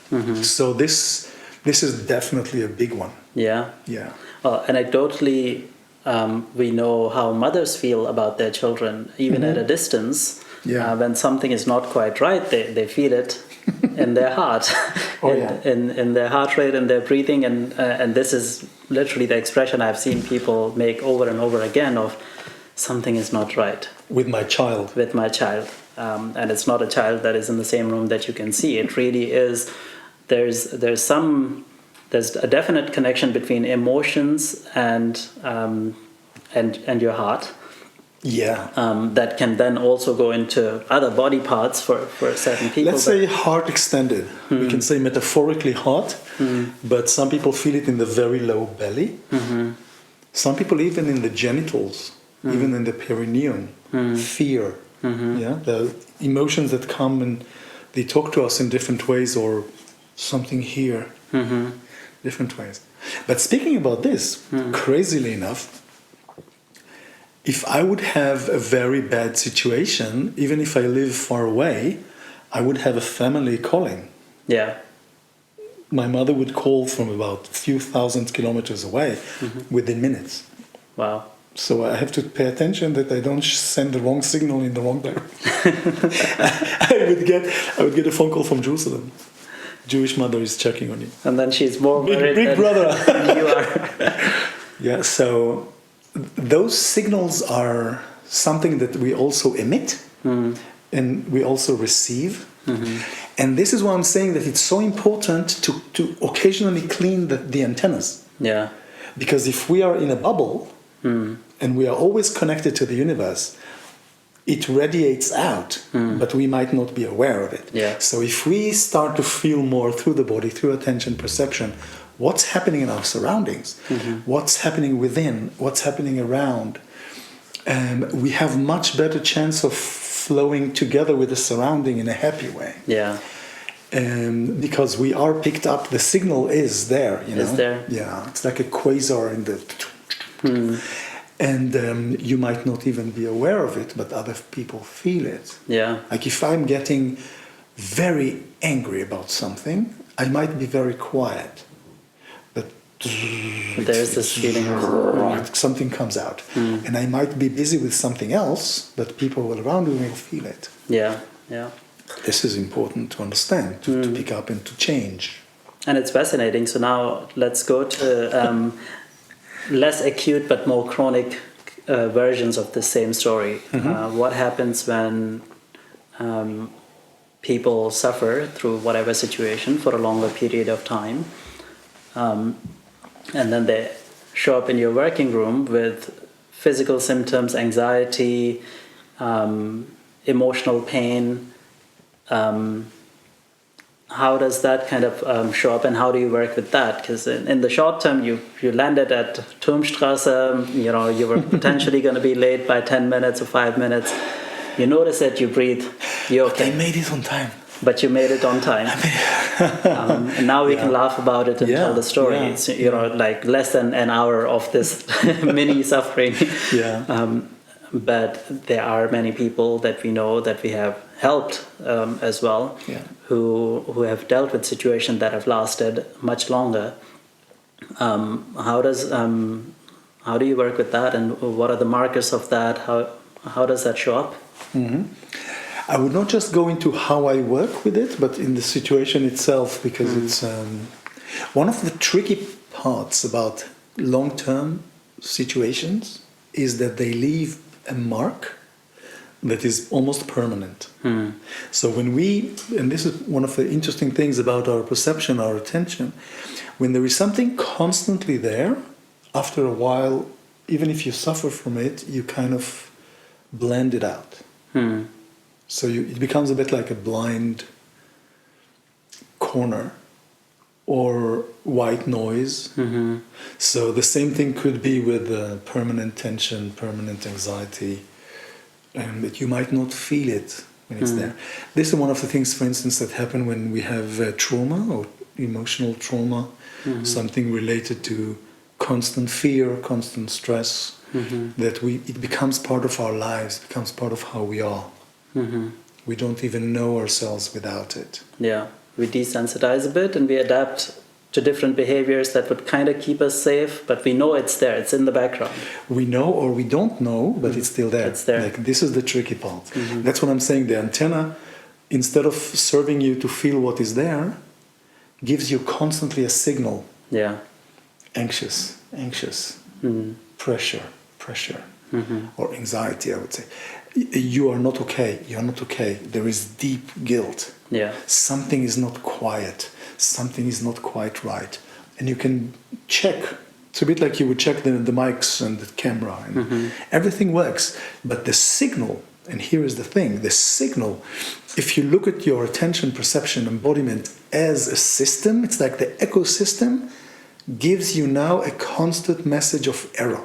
So this is definitely a big one. Yeah. Yeah. Well, anecdotally, we know how mothers feel about their children, even at a distance. Yeah. When something is not quite right, they feel it in their heart, in their heart rate and their breathing, and this is literally the expression I've seen people make over and over again of something is not right With my child. with my child, and it's not a child that is in the same room that you can see. It really is. There's a definite connection between emotions and your heart. Yeah. That can then also go into other body parts for certain people. Let's say heart extended. We can say metaphorically heart, but some people feel it in the very low belly. Some people even in the genitals, even in the perineum. Fear. Yeah, the emotions that come and they talk to us in different ways, or something here, different ways. But speaking about this, crazily enough, if I would have a very bad situation, even if I live far away, I would have a family calling. Yeah. My mother would call from about a few thousand kilometers away within minutes. Wow. So I have to pay attention that I don't send the wrong signal in the wrong direction. I would get a phone call from Jerusalem. Jewish mother is checking on you. And then she's more worried Big than brother. you are. Yeah, so those signals are something that we also emit and we also receive. And this is why I'm saying that it's so important to occasionally clean the antennas. Yeah. Because if we are in a bubble and we are always connected to the universe, it radiates out, but we might not be aware of it. Yeah. So if we start to feel more through the body, through attention, perception, what's happening in our surroundings, what's happening within, what's happening around, we have much better chance of flowing together with the surrounding in a happy way. Yeah. Because we are picked up, the signal is there. Is there. Yeah, it's like a quasar in the... And you might not even be aware of it, but other people feel it. Yeah. Like if I'm getting very angry about something, I might be very quiet. But there's this feeling of something comes out. And I might be busy with something else, but people around me will feel it. Yeah, yeah. This is important to understand, to pick up and to change. And it's fascinating. So now let's go to less acute but more chronic versions of the same story. What happens when people suffer through whatever situation for a longer period of time, and then they show up in your working room with physical symptoms, anxiety, emotional pain. How does that kind of show up, and how do you work with that? Because in the short term, you landed at Turmstrasse, you were potentially going to be late by 10 minutes or 5 minutes. You notice that you breathe, you're okay. I made it on time. But you made it on time. And now we can laugh about it and tell the story. Yeah. It's, like less than an hour of this mini suffering. Yeah. But there are many people that we know that we have helped as well, who have dealt with situations that have lasted much longer. How do you work with that, and what are the markers of that? How does that show up? I would not just go into how I work with it, but in the situation itself, because it's one of the tricky parts about long-term situations is that they leave a mark that is almost permanent. So when and this is one of the interesting things about our perception, our attention, when there is something constantly there, after a while, even if you suffer from it, you kind of blend it out. So it becomes a bit like a blind corner or white noise. So the same thing could be with permanent tension, permanent anxiety, that you might not feel it when it's there. This is one of the things, for instance, that happen when we have trauma or emotional trauma, something related to constant fear, constant stress, that it becomes part of our lives, becomes part of how we are. We don't even know ourselves without it. Yeah, we desensitize a bit and we adapt to different behaviors that would kind of keep us safe, but we know it's there, it's in the background. We know or we don't know, but it's still there. It's there. Like, this is the tricky part. That's what I'm saying. The antenna, instead of serving you to feel what is there, gives you constantly a signal. Yeah. Anxious, pressure, or anxiety, I would say. You are not okay. You are not okay. There is deep guilt. Yeah. Something is not quiet. Something is not quite right. And you can check. It's a bit like you would check the mics and the camera. And everything works. But the signal, and here is the thing, the signal, if you look at your attention, perception, embodiment as a system, it's like the ecosystem gives you now a constant message of error.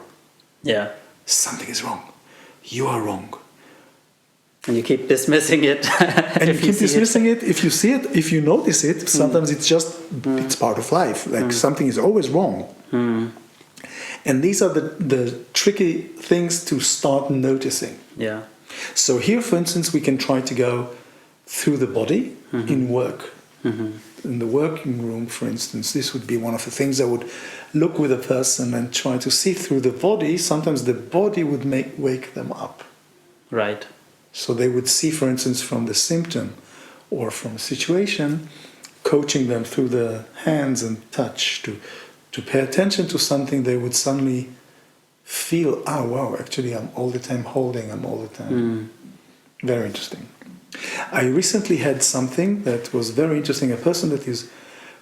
Yeah. Something is wrong. You are wrong. And you keep dismissing it. And you keep dismissing it. If you see it, if you notice it, sometimes it's just, it's part of life. Like something is always wrong. And these are the tricky things to start noticing. Yeah. So here, for instance, we can try to go through the body in work. In the working room, for instance, this would be one of the things I would look with a person and try to see through the body. Sometimes the body would wake them up. Right. So they would see, for instance, from the symptom or from a situation, coaching them through the hands and touch to pay attention to something, they would suddenly feel, oh, wow, actually I'm all the time holding, I'm all the time. Very interesting. I recently had something that was very interesting. A person that is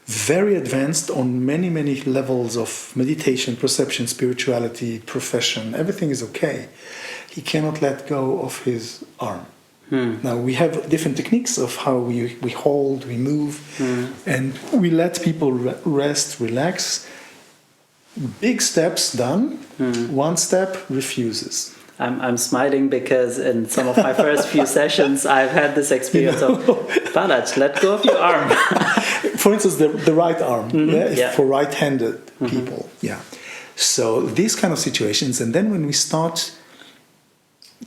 very advanced on many, many levels of meditation, perception, spirituality, profession. Everything is okay. He cannot let go of his arm. Now, we have different techniques of how we hold, we move, and we let people rest, relax. Big steps done. One step refuses. I'm smiling because in some of my first few sessions, I've had this experience of, Balaj, let go of your arm. For instance, the right arm, for right-handed people. Yeah. So these kind of situations, and then when we start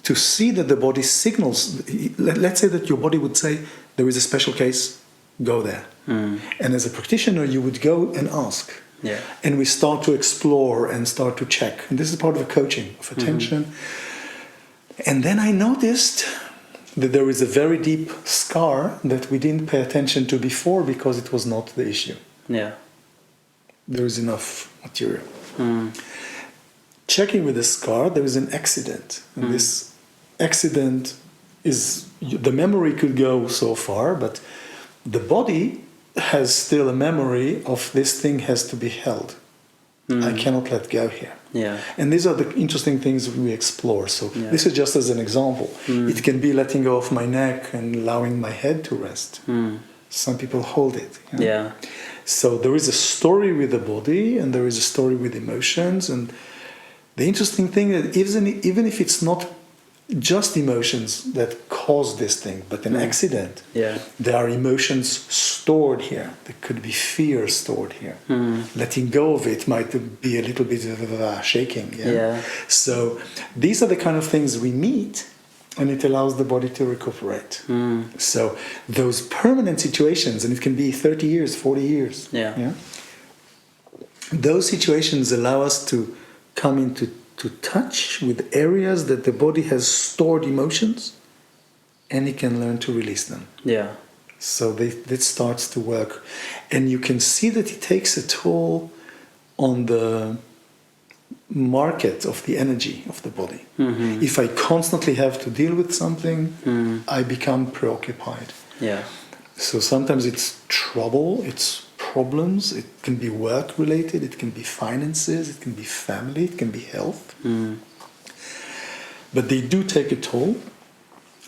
to see that the body signals, let's say that your body would say, there is a special case, go there. And as a practitioner, you would go and ask. Yeah. And we start to explore and start to check. And this is part of the coaching of attention. And then I noticed that there is a very deep scar that we didn't pay attention to before because it was not the issue. Yeah. There is enough material. Checking with the scar, there is an accident. And this accident is, the memory could go so far, but the body has still a memory of this thing has to be held. I cannot let go here. Yeah. And these are the interesting things we explore. So this is just as an example. It can be letting go of my neck and allowing my head to rest. Some people hold it. You know? Yeah. So there is a story with the body and there is a story with emotions. And the interesting thing is even if it's not just emotions that cause this thing, but an accident. Yeah. There are emotions stored here. There could be fear stored here. Letting go of it might be a little bit of shaking. Yeah? So these are the kind of things we meet, and it allows the body to recuperate. So those permanent situations, and it can be 30 years, 40 years. Yeah. those situations allow us to come into to touch with areas that the body has stored emotions, and it can learn to release them. Yeah. So that starts to work. And you can see that it takes a toll on the market of the energy of the body. Mm-hmm. If I constantly have to deal with something, I become preoccupied. Yeah. So sometimes it's trouble, it's problems, it can be work related, it can be finances, it can be family, it can be health. But they do take a toll,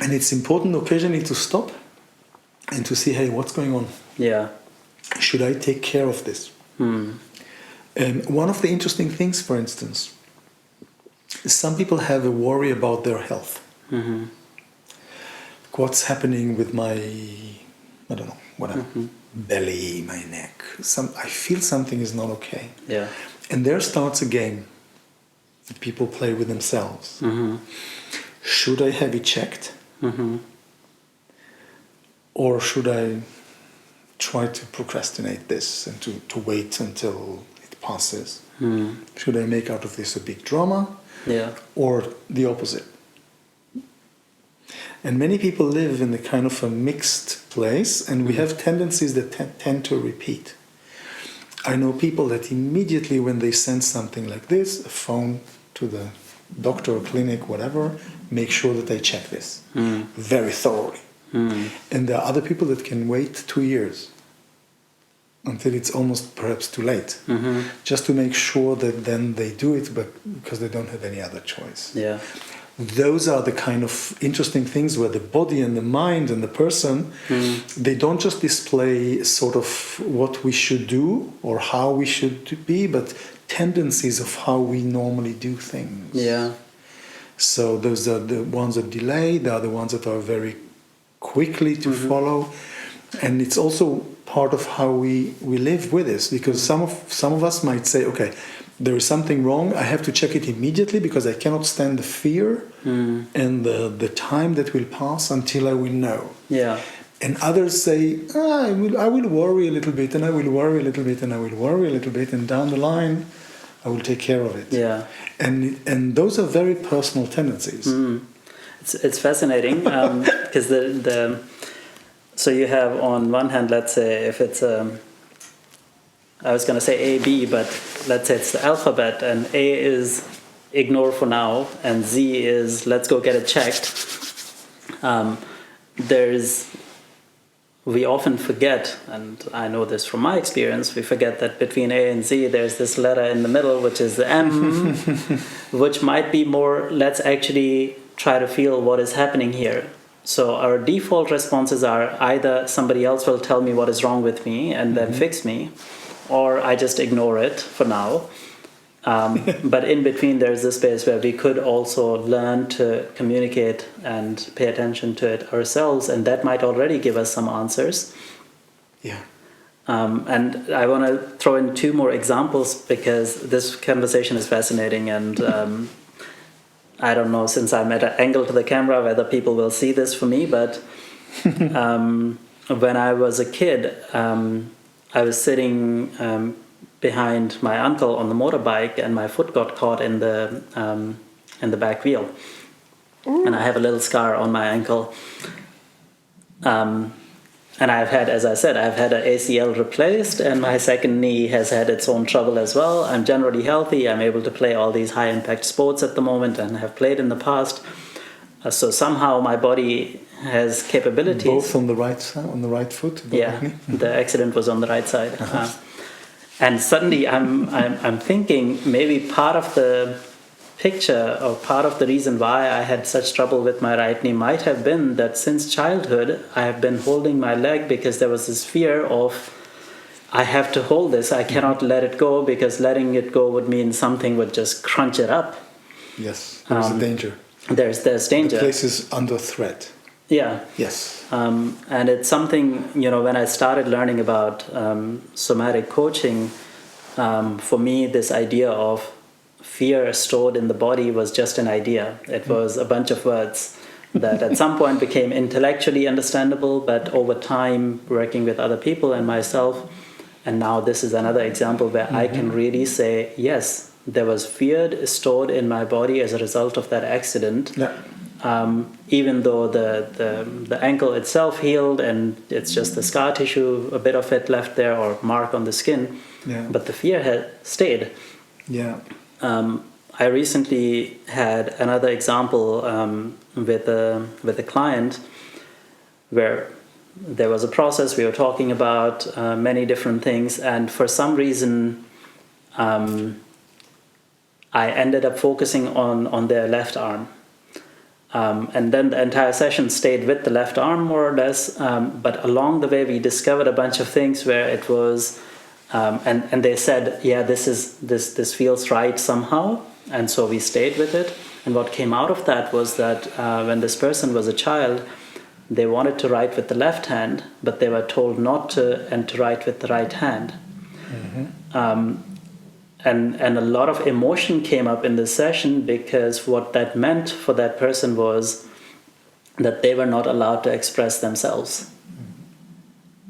and it's important occasionally to stop and to see, hey, what's going on? Yeah. Should I take care of this? One of the interesting things, for instance, some people have a worry about their health. Mm-hmm. What's happening with my, I don't know, whatever, belly, my neck. I feel something is not okay. Yeah. And there starts a game that people play with themselves. Mm-hmm. Should I have it checked? Mm-hmm. Or should I try to procrastinate this and to wait until it passes? Should I make out of this a big drama? Yeah. Or the opposite? And many people live in a kind of a mixed place, and we have tendencies that tend to repeat. I know people that immediately when they sense something like this, a phone to the doctor or clinic, whatever, make sure that they check this very thoroughly. And there are other people that can wait 2 years until it's almost perhaps too late, just to make sure that then they do it, but because they don't have any other choice. Yeah. Those are the kind of interesting things where the body and the mind and the person, they don't just display sort of what we should do or how we should be, but tendencies of how we normally do things. Yeah. So those are the ones that delay, they are the ones that are very quickly to follow. And it's also part of how we live with this, because some of us might say, okay, there is something wrong, I have to check it immediately because I cannot stand the fear and the time that will pass until I will know. Yeah. And others say, I will worry a little bit, and I will worry a little bit, and I will worry a little bit, and down the line I will take care of it. Yeah. And those are very personal tendencies. It's fascinating because so you have on one hand, let's say if it's I was going to say A, B, but let's say it's the alphabet, and A is ignore for now, and Z is let's go get it checked. We often forget, and I know this from my experience, we forget that between A and Z there's this letter in the middle, which is the M, which might be more, let's actually try to feel what is happening here. So our default responses are either somebody else will tell me what is wrong with me and then fix me, or I just ignore it for now. But in between there's this space where we could also learn to communicate and pay attention to it ourselves, and that might already give us some answers. Yeah. And I want to throw in 2 more examples because this conversation is fascinating, and I don't know, since I'm at an angle to the camera, whether people will see this for me, but when I was a kid, I was sitting behind my uncle on the motorbike, and my foot got caught in the back wheel. And I have a little scar on my ankle. And I've had, as I said, I've had an ACL replaced, and my second knee has had its own trouble as well. I'm generally healthy. I'm able to play all these high-impact sports at the moment and have played in the past. So somehow my body has capabilities. Both on the right side, on the right foot. Yeah, the accident was on the right side. And suddenly I'm thinking maybe part of the picture or part of the reason why I had such trouble with my right knee might have been that since childhood I have been holding my leg because there was this fear of I have to hold this, I cannot let it go, because letting it go would mean something would just crunch it up. Yes, there's a danger. There's danger. The place is under threat. Yeah. Yes. And it's something, when I started learning about somatic coaching, for me this idea of fear stored in the body was just an idea. It was a bunch of words that at some point became intellectually understandable, but over time, working with other people and myself And now this is another example where I can really say, yes, there was fear stored in my body as a result of that accident. Yeah. Even though the ankle itself healed and it's just the scar tissue, a bit of it left there or mark on the skin, but the fear had stayed. Yeah. I recently had another example with a client where there was a process. We were talking about many different things, and for some reason I ended up focusing on their left arm. And then the entire session stayed with the left arm, more or less. But along the way, we discovered a bunch of things where it was, and they said, "Yeah, this feels right somehow." And so we stayed with it. And what came out of that was that when this person was a child, they wanted to write with the left hand, but they were told not to, and to write with the right hand. And a lot of emotion came up in this session, because what that meant for that person was that they were not allowed to express themselves.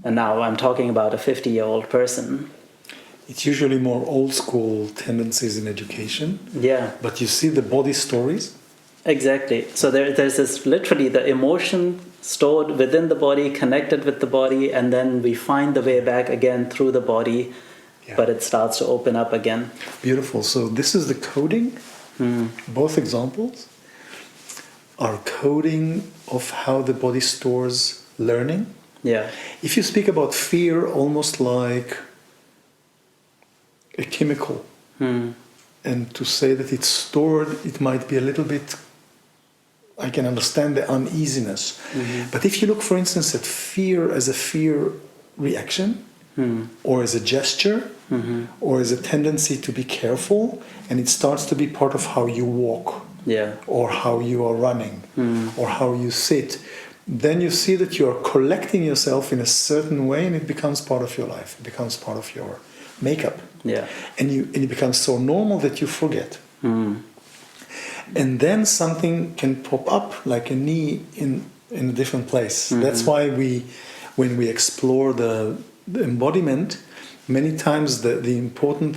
And now I'm talking about a 50-year-old person. It's usually more old school tendencies in education. Yeah. But you see the body stories. Exactly. So there's this literally the emotion stored within the body, connected with the body, and then we find the way back again through the body. Yeah. But it starts to open up again. Beautiful. So this is the coding. Both examples are coding of how the body stores learning. Yeah. If you speak about fear almost like a chemical, and to say that it's stored, it might be a little bit, I can understand the uneasiness. But if you look, for instance, at fear as a fear reaction, or as a gesture, or as a tendency to be careful, and it starts to be part of how you walk, or how you are running, or how you sit, then you see that you are collecting yourself in a certain way, and it becomes part of your life. It becomes part of your makeup. Yeah. And it becomes so normal that you forget. And then something can pop up like a knee in a different place. That's why when we explore the embodiment, many times the important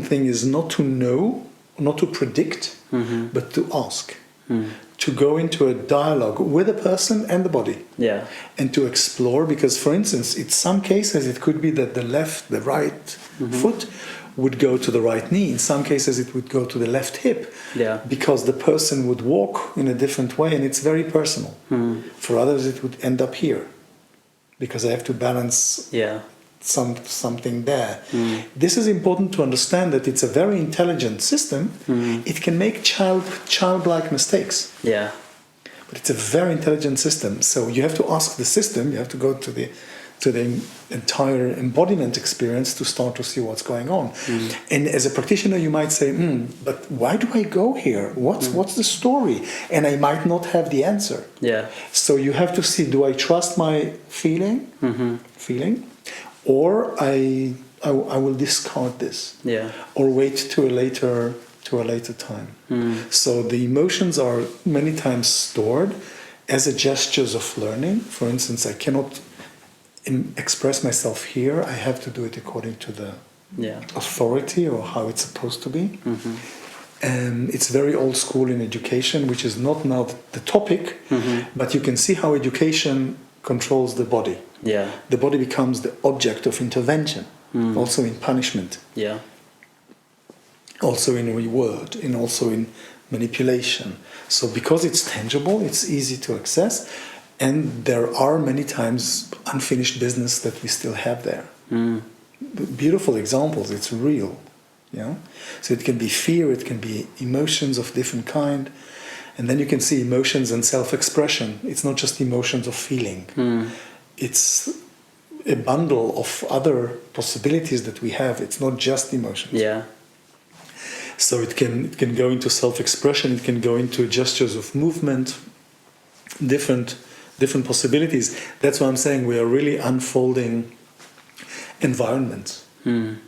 thing is not to know, not to predict, but to ask. To go into a dialogue with a person and the body. Yeah. And to explore, because for instance, in some cases it could be that the right foot would go to the right knee. In some cases it would go to the left hip. Yeah. Because the person would walk in a different way, and it's very personal. For others it would end up here, because I have to balance something there. This is important to understand, that it's a very intelligent system. It can make childlike mistakes. Yeah. But it's a very intelligent system. So you have to ask the system, you have to go to the entire embodiment experience to start to see what's going on. And as a practitioner you might say, but why do I go here? What's the story? And I might not have the answer. Yeah. So you have to see, do I trust my feeling? Or I will discard this, or wait to a later time. So the emotions are many times stored as a gestures of learning. For instance, I cannot express myself here. I have to do it according to the authority or how it's supposed to be. And it's very old school in education, which is not now the topic, but you can see how education controls the body. Yeah. The body becomes the object of intervention, also in punishment. Yeah. Also in reward, and also in manipulation. So because it's tangible, it's easy to access, and there are many times unfinished business that we still have there. Beautiful examples, it's real. So it can be fear, it can be emotions of different kind. And then you can see emotions and self-expression. It's not just emotions of feeling. It's a bundle of other possibilities that we have. It's not just emotions. Yeah. So it can go into self-expression. It can go into gestures of movement, different possibilities. That's why I'm saying we are really unfolding environments, and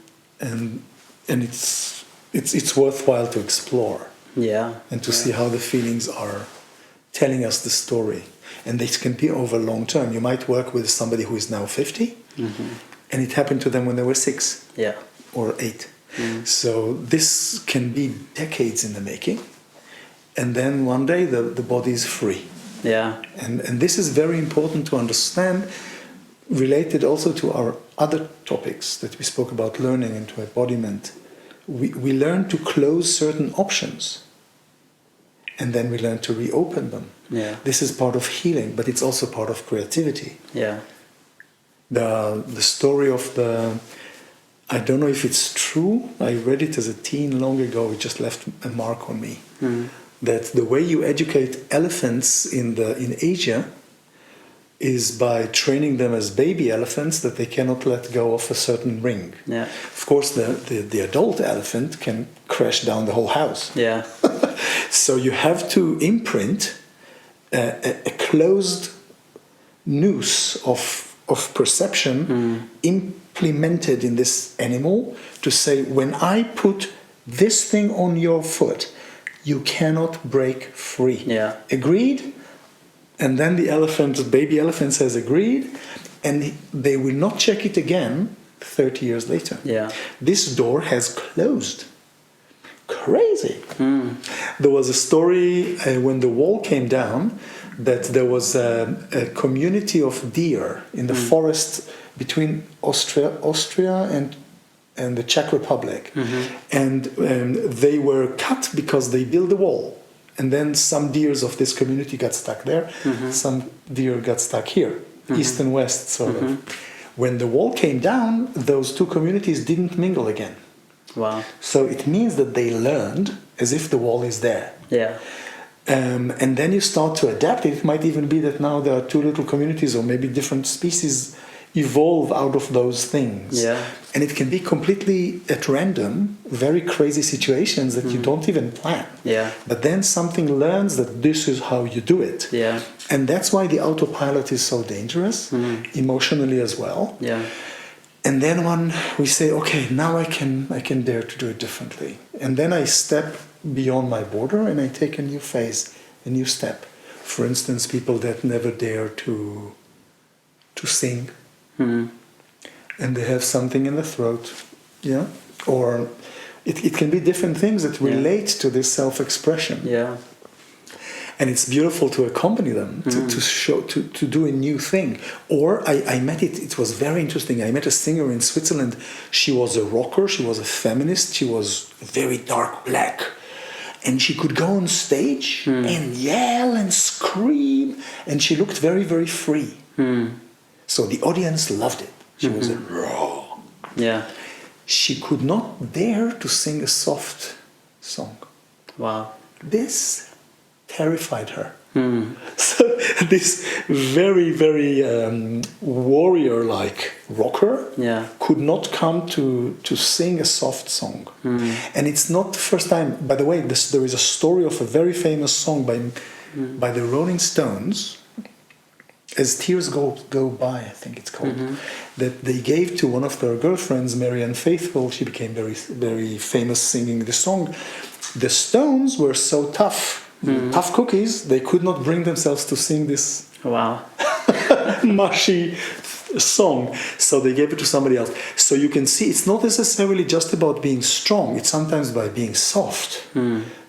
it's worthwhile to explore. Yeah. And to see how the feelings are telling us the story. And this can be over long term. You might work with somebody who is now 50, And it happened to them when they were 6 Yeah. or 8. So this can be decades in the making. And then one day the body is free. Yeah. And this is very important to understand, related also to our other topics that we spoke about, learning and to embodiment. We learn to close certain options, and then we learn to reopen them. Yeah. This is part of healing, but it's also part of creativity. Yeah. The story of I don't know if it's true, I read it as a teen long ago, it just left a mark on me. That the way you educate elephants in Asia is by training them as baby elephants that they cannot let go of a certain ring. Yeah. Of course, the adult elephant can crash down the whole house. Yeah. So you have to imprint a closed noose of perception implemented in this animal to say, when I put this thing on your foot, you cannot break free. Yeah. Agreed? And then the baby elephant says agreed, and they will not check it again 30 years later. Yeah. This door has closed. Crazy. There was a story when the wall came down that there was a community of deer in the forest between Austria and the Czech Republic. And they were cut because they built the wall. And then some deers of this community got stuck there. Some deer got stuck here, east and west, sort of. When the wall came down, those two communities didn't mingle again. Wow. So it means that they learned as if the wall is there. Yeah. And then you start to adapt it. It might even be that now there are two little communities, or maybe different species evolve out of those things. Yeah. And it can be completely at random, very crazy situations that you don't even plan. Yeah. But then something learns that this is how you do it. Yeah. And that's why the autopilot is so dangerous, emotionally as well. Yeah. And then when we say, okay, now I can dare to do it differently. And then I step beyond my border and I take a new phase, a new step. For instance, people that never dare to sing. And they have something in the throat, yeah? Or it can be different things that relate to this self-expression. Yeah. And it's beautiful to accompany them, to show, to do a new thing. Or I met it was very interesting. I met a singer in Switzerland. She was a rocker, she was a feminist, she was very dark black. And she could go on stage and yell and scream. And she looked very, very free. So the audience loved it. She was raw. Yeah. She could not dare to sing a soft song. Wow. This terrified her. So this very, very warrior-like rocker could not come to sing a soft song. And it's not the first time. By the way, there is a story of a very famous song by the Rolling Stones, As Tears Go By, I think it's called, that they gave to one of their girlfriends, Marianne Faithfull. She became very, very famous singing the song. The Stones were so tough, tough cookies, they could not bring themselves to sing this mushy song. So they gave it to somebody else. So you can see it's not necessarily just about being strong, it's sometimes by being soft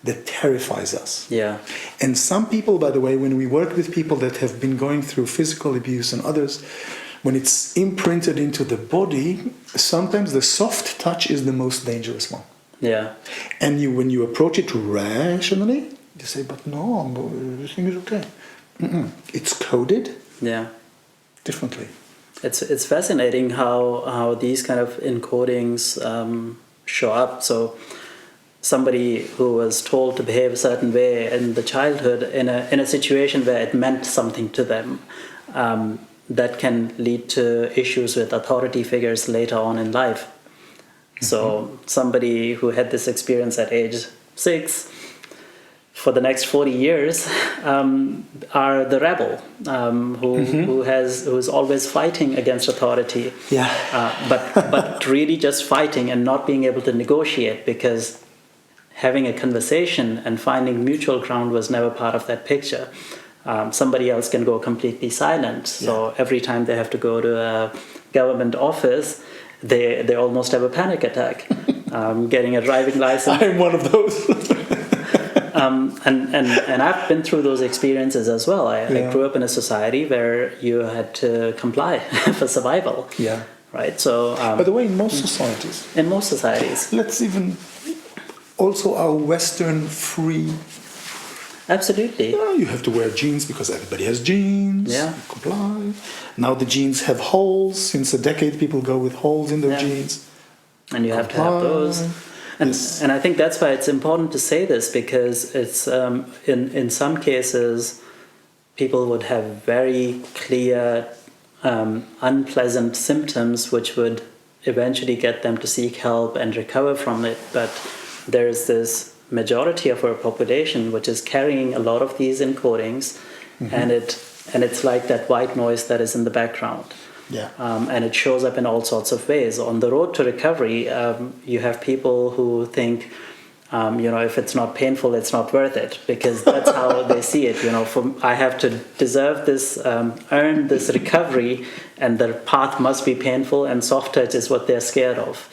that terrifies us. Yeah. And some people, by the way, when we work with people that have been going through physical abuse and others, when it's imprinted into the body, sometimes the soft touch is the most dangerous one. Yeah. And when you approach it rationally, you say, but no, everything is okay. It's coded differently. It's fascinating how these kind of encodings show up. So somebody who was told to behave a certain way in the childhood, in a situation where it meant something to them, that can lead to issues with authority figures later on in life. So somebody who had this experience at age 6, for the next 40 years, are the rebel who's always fighting against authority. Yeah. But really just fighting and not being able to negotiate, because having a conversation and finding mutual ground was never part of that picture. somebody else can go completely silent. So every time they have to go to a government office, they almost have a panic attack. Getting a driving license. I'm one of those. And I've been through those experiences as well. I grew up in a society where you had to comply for survival. Yeah. Right. So. By the way, in most societies. In most societies. Let's even also our Western free. Absolutely. You have to wear jeans because everybody has jeans. Yeah. You comply. Now the jeans have holes. Since a decade, people go with holes in their jeans. And you have to have those. And I think that's why it's important to say this, because it's in some cases people would have very clear unpleasant symptoms which would eventually get them to seek help and recover from it. But there's this majority of our population which is carrying a lot of these encodings, and it's like that white noise that is in the background. Yeah. And it shows up in all sorts of ways. On the road to recovery, you have people who think, if it's not painful, it's not worth it, because that's how they see it. I have to deserve this, earn this recovery, and the path must be painful, and soft touch is what they're scared of.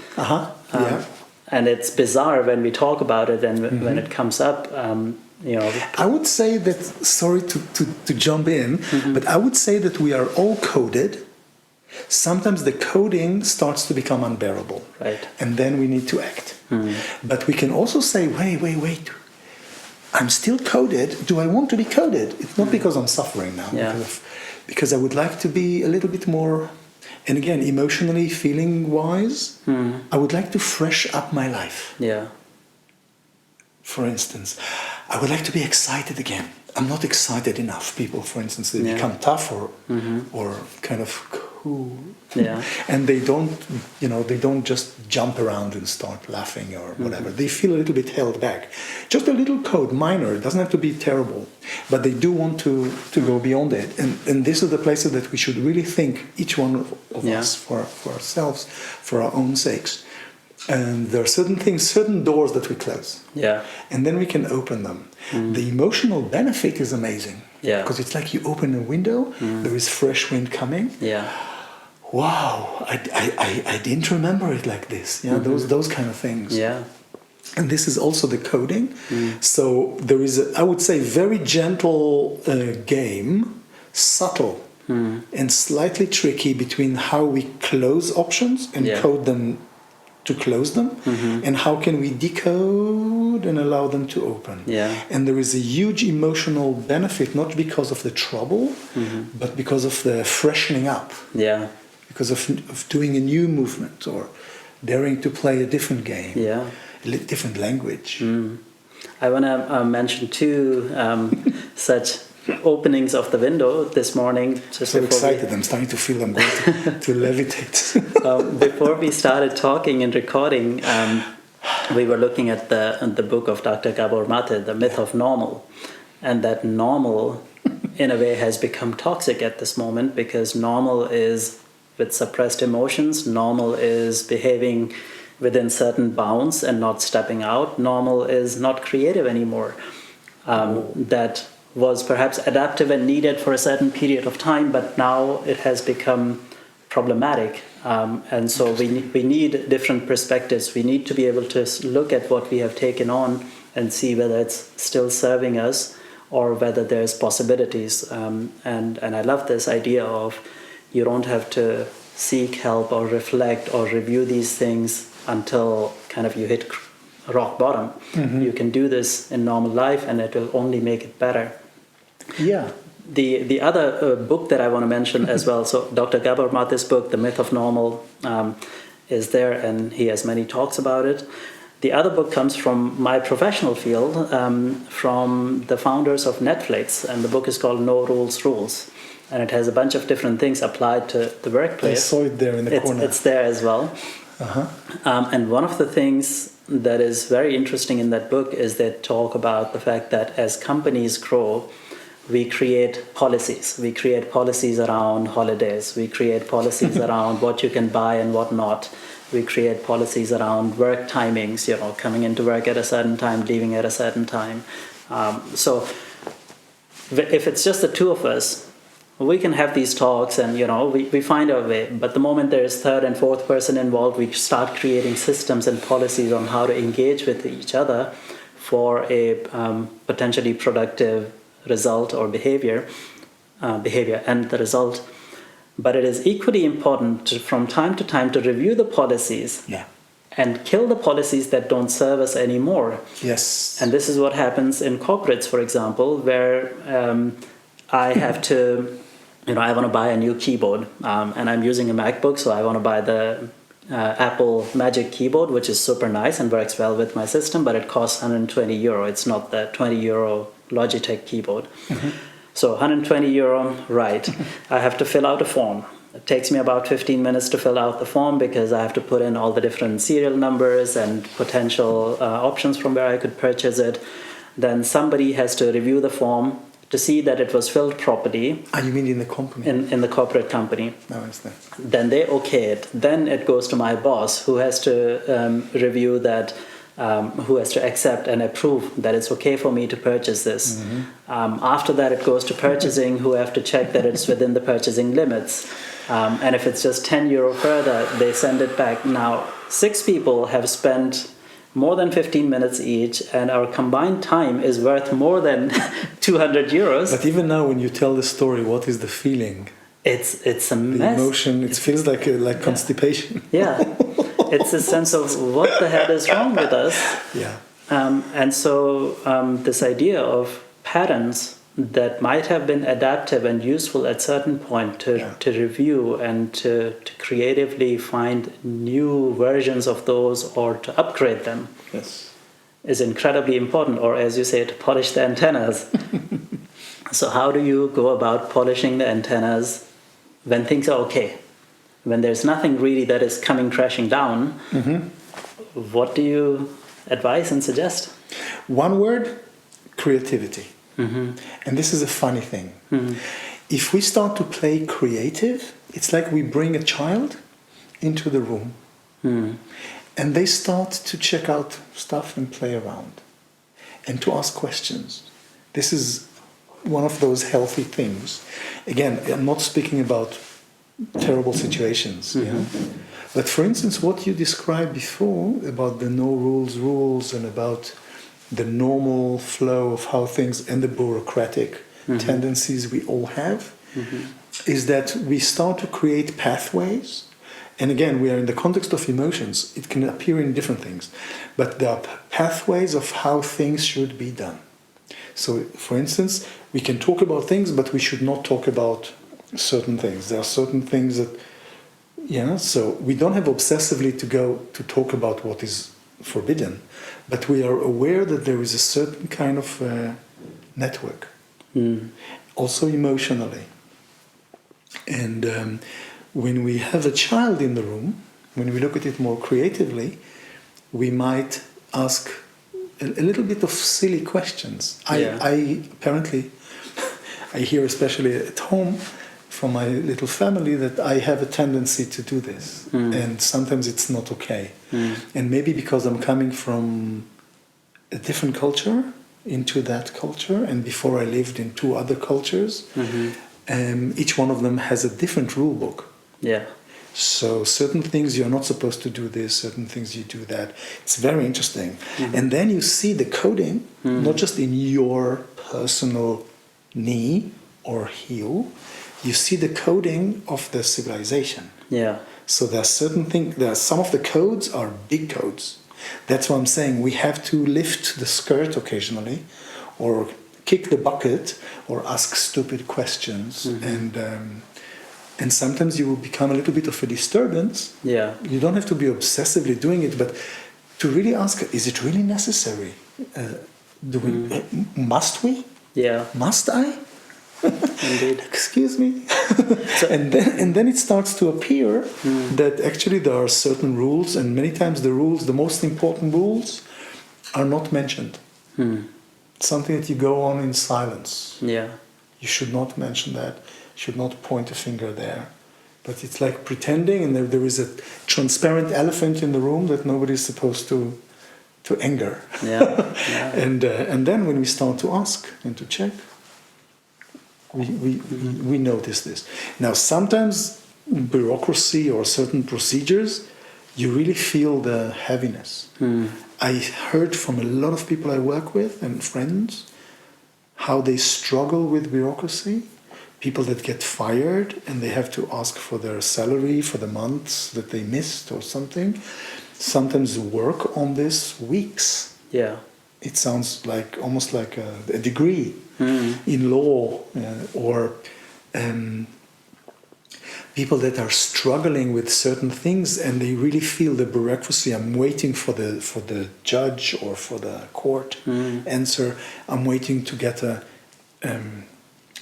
And it's bizarre when we talk about it and when it comes up. I would say that, sorry to jump in, but I would say that we are all coded. Sometimes the coding starts to become unbearable. Right. And then we need to act. But we can also say, wait. I'm still coded. Do I want to be coded? It's not because I'm suffering now. Yeah. Because I would like to be a little bit more, and again, emotionally, feeling-wise, I would like to fresh up my life. Yeah. For instance, I would like to be excited again. I'm not excited enough. People, for instance, they become tough or kind of cool. Yeah. And they don't just jump around and start laughing or whatever. They feel a little bit held back. Just a little code, minor. It doesn't have to be terrible. But they do want to go beyond it. And this is the places that we should really think, each one of us, for ourselves, for our own sakes. And there are certain things, certain doors that we close. Yeah. And then we can open them. The emotional benefit is amazing. Yeah. Because it's like you open a window, there is fresh wind coming. Yeah. Wow, I didn't remember it like this. Yeah, those kind of things. Yeah. And this is also the coding. So there is, I would say, very gentle game, subtle and slightly tricky between how we close options and code them to close them, and how can we decode and allow them to open. Yeah. And there is a huge emotional benefit, not because of the trouble, but because of the freshening up. Yeah. Because of doing a new movement or daring to play a different game, a different language. I want to mention two such openings of the window this morning. Just so excited, I'm starting to feel I'm going to levitate. Before we started talking and recording, we were looking at the book of Dr. Gabor Mate, The Myth of Normal. And that normal, in a way, has become toxic at this moment, because normal is with suppressed emotions. Normal is behaving within certain bounds and not stepping out. Normal is not creative anymore. That was perhaps adaptive and needed for a certain period of time, but now it has become problematic. And so we need different perspectives. We need to be able to look at what we have taken on and see whether it's still serving us or whether there's possibilities. And I love this idea of you don't have to seek help or reflect or review these things until kind of you hit rock bottom. You can do this in normal life and it will only make it better. Yeah. The other book that I want to mention as well, so Dr. Gabor Mate's book, The Myth of Normal, is there, and he has many talks about it. The other book comes from my professional field, from the founders of Netflix, and the book is called No Rules Rules. And it has a bunch of different things applied to the workplace. I saw it there in the corner. It's there as well. And one of the things that is very interesting in that book is they talk about the fact that as companies grow, we create policies. We create policies around holidays. We create policies around what you can buy and what not. We create policies around work timings, coming into work at a certain time, leaving at a certain time. So if it's just the two of us, we can have these talks and, we find our way. But the moment there is third and fourth person involved, we start creating systems and policies on how to engage with each other for a potentially productive result or behavior and the result. But it is equally important from time to time to review the policies. Yeah. And kill the policies that don't serve us anymore. Yes. And this is what happens in corporates, for example, where I have to, I want to buy a new keyboard, and I'm using a MacBook, so I want to buy the Apple Magic Keyboard, which is super nice and works well with my system, but it costs €120. It's not the €20 Logitech keyboard. Mm-hmm. So €120, right. I have to fill out a form. It takes me about 15 minutes to fill out the form because I have to put in all the different serial numbers and potential options from where I could purchase it. Then somebody has to review the form to see that it was filled properly. You mean in the company? In the corporate company. No, I understand. Then they okay it. Then it goes to my boss who has to review that, who has to accept and approve that it's okay for me to purchase this. Mm-hmm. After that, it goes to purchasing, who have to check that it's within the purchasing limits. And if it's just €10 further, they send it back. Now, 6 people have spent more than 15 minutes each, and our combined time is worth more than €200. But even now, when you tell the story, what is the feeling? It's a mess. The emotion, it feels like constipation. Yeah. It's a sense of what the hell is wrong with us. Yeah. And so this idea of patterns that might have been adaptive and useful at certain point to review and to creatively find new versions of those or to upgrade them is incredibly important, or as you say, to polish the antennas. So how do you go about polishing the antennas when things are okay? When there's nothing really that is coming crashing down, what do you advise and suggest? One word, creativity. Mm-hmm. And this is a funny thing. Mm-hmm. If we start to play creative, it's like we bring a child into the room and they start to check out stuff and play around and to ask questions. This is one of those healthy things. Again, I'm not speaking about terrible situations. Mm-hmm. Yeah? But for instance, what you described before about the no rules and about the normal flow of how things and the bureaucratic tendencies we all have is that we start to create pathways. And again, we are in the context of emotions. It can appear in different things. But there are pathways of how things should be done. So, for instance, we can talk about things, but we should not talk about certain things. There are certain things that, so we don't have obsessively to go to talk about what is forbidden, but we are aware that there is a certain kind of network, also emotionally. And when we have a child in the room, when we look at it more creatively, we might ask a little bit of silly questions. I apparently, I hear especially at home from my little family that I have a tendency to do this, and sometimes it's not okay. And maybe because I'm coming from a different culture into that culture, and before I lived in 2 other cultures, each one of them has a different rule book. Yeah. So certain things you're not supposed to do this, certain things you do that. It's very interesting. And then you see the coding, not just in your personal knee or heel, you see the coding of the civilization. Yeah. So there are certain things, some of the codes are big codes. That's what I'm saying. We have to lift the skirt occasionally, or kick the bucket, or ask stupid questions. And sometimes you will become a little bit of a disturbance. Yeah. You don't have to be obsessively doing it, but to really ask, is it really necessary? Must we? Yeah. Must I? Indeed. Excuse me. and then it starts to appear that actually there are certain rules, and many times the most important rules, are not mentioned. Something that you go on in silence. Yeah. You should not mention that. Should not point a finger there. But it's like pretending, and there is a transparent elephant in the room that nobody is supposed to anger. Yeah. And then when we start to ask and to check, We notice this. Now, sometimes bureaucracy or certain procedures, you really feel the heaviness. I heard from a lot of people I work with and friends how they struggle with bureaucracy. People that get fired and they have to ask for their salary for the months that they missed or something. Sometimes work on this weeks. Yeah. It sounds like almost like a degree in law or people that are struggling with certain things and they really feel the bureaucracy. I'm waiting for the judge or for the court answer. I'm waiting to get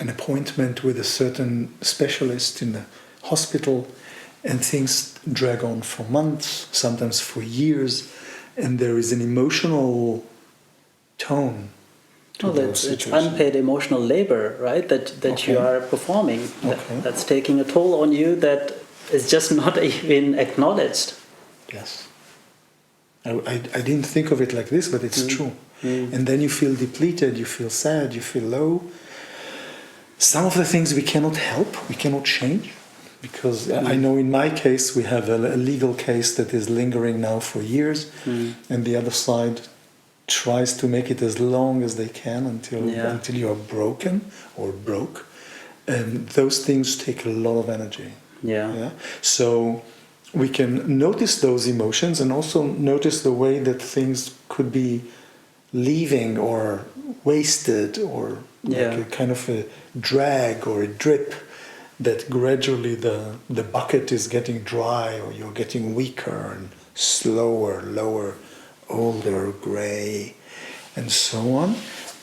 an appointment with a certain specialist in the hospital, and things drag on for months, sometimes for years, and there is an emotional tone to those It's situations. unpaid emotional labor, right? That you are performing. Okay. That's taking a toll on you that is just not even acknowledged. Yes. I didn't think of it like this, but it's true. And then you feel depleted, you feel sad, you feel low. Some of the things we cannot help, we cannot change, because I know in my case we have a legal case that is lingering now for years, and the other side tries to make it as long as they can until you are broken or broke. And those things take a lot of energy. Yeah. So we can notice those emotions and also notice the way that things could be leaving or wasted or like a kind of a drag or a drip, that gradually the bucket is getting dry or you're getting weaker and slower, lower, older, gray, and so on.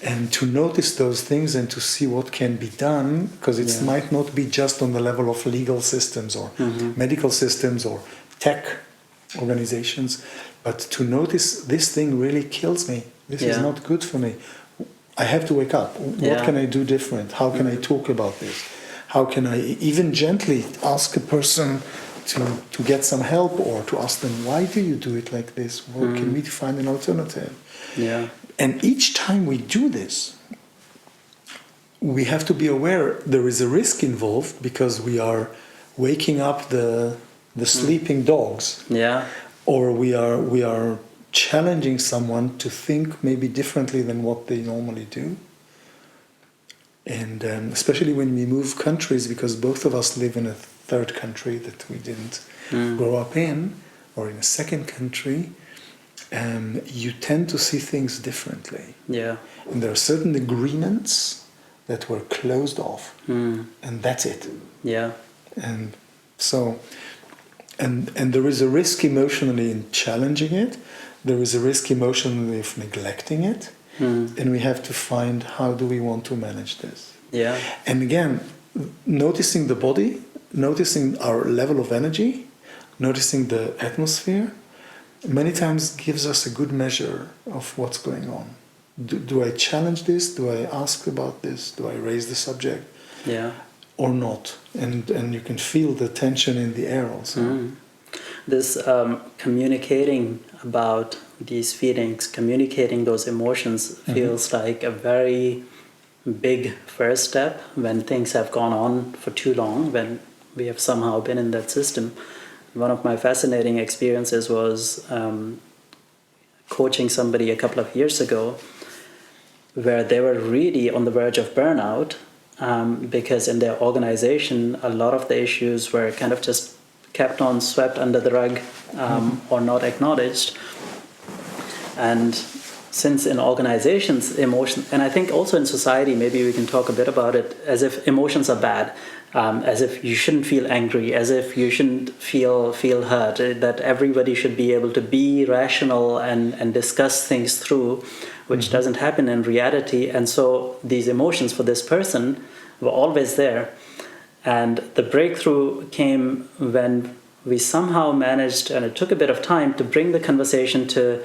And to notice those things and to see what can be done, because it might not be just on the level of legal systems or medical systems or tech organizations, but to notice this thing really kills me. This is not good for me. I have to wake up. What can I do different? How can I talk about this? How can I even gently ask a person to get some help, or to ask them, why do you do it like this? Well, can we find an alternative? Yeah. And each time we do this, we have to be aware there is a risk involved, because we are waking up the sleeping dogs. Yeah. Or we are challenging someone to think maybe differently than what they normally do. And especially when we move countries, because both of us live in a third country that we didn't grow up in, or in a second country, you tend to see things differently. Yeah. And there are certain agreements that were closed off, and that's it. Yeah. And so, and there is a risk emotionally in challenging it. There is a risk emotionally of neglecting it. And we have to find, how do we want to manage this? Yeah. And again, noticing the body, noticing our level of energy, noticing the atmosphere, many times gives us a good measure of what's going on. Do I challenge this? Do I ask about this? Do I raise the subject? Yeah. Or not? And you can feel the tension in the air also. This communicating about these feelings, communicating those emotions feels like a very big first step when things have gone on for too long, when we have somehow been in that system. One of my fascinating experiences was coaching somebody a couple of years ago, where they were really on the verge of burnout, because in their organization a lot of the issues were kind of just kept on swept under the rug, or not acknowledged. And since in organizations emotion, and I think also in society, maybe we can talk a bit about it, as if emotions are bad, as if you shouldn't feel angry, as if you shouldn't feel hurt, that everybody should be able to be rational and discuss things through, which doesn't happen in reality. And so these emotions for this person were always there. And the breakthrough came when we somehow managed, and it took a bit of time, to bring the conversation to,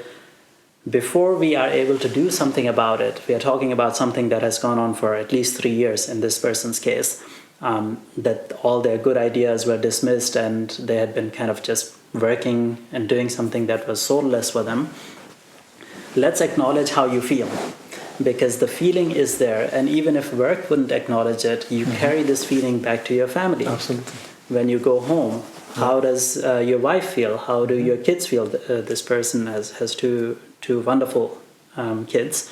before we are able to do something about it, we are talking about something that has gone on for at least 3 years in this person's case, that all their good ideas were dismissed and they had been kind of just working and doing something that was soulless for them. Let's acknowledge how you feel. because the feeling is there, and even if work wouldn't acknowledge it, you carry this feeling back to your family. Absolutely. When you go home, how does your wife feel? How do your kids feel? This person has two wonderful kids.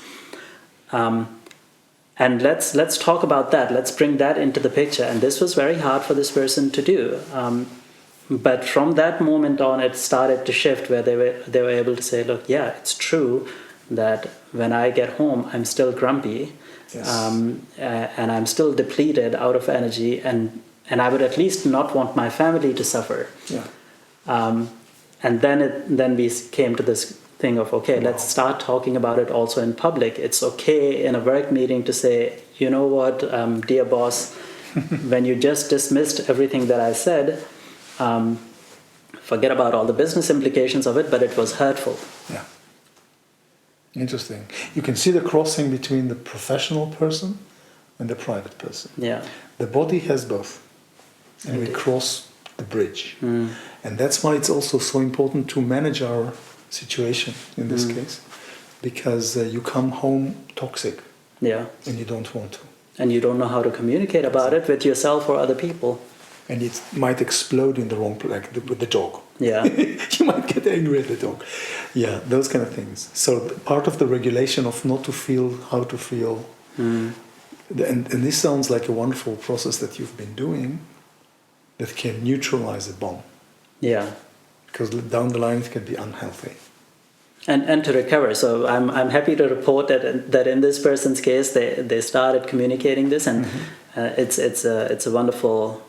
And let's talk about that. Let's bring that into the picture. And this was very hard for this person to do. But from that moment on, it started to shift, where they were able to say, look, yeah, it's true that when I get home, I'm still grumpy, Yes. and I'm still depleted out of energy, and I would at least not want my family to suffer. Yeah. And then we came to this thing of, okay, let's start talking about it also in public. It's okay in a work meeting to say, you know what, dear boss, when you just dismissed everything that I said, forget about all the business implications of it, but it was hurtful. Yeah. Interesting. You can see the crossing between the professional person and the private person. Yeah. The body has both. And we cross the bridge. And that's why it's also so important to manage our situation in this case, because you come home toxic. Yeah. And you don't want to. And you don't know how to communicate about it with yourself or other people. And it might explode in the wrong place, like with the dog. Yeah. You might get angry at the dog. Yeah, those kind of things. So part of the regulation of not to feel how to feel. And this sounds like a wonderful process that you've been doing that can neutralize a bomb. Yeah. Because down the line it can be unhealthy. And to recover. So I'm happy to report that in this person's case they started communicating this, and it's a wonderful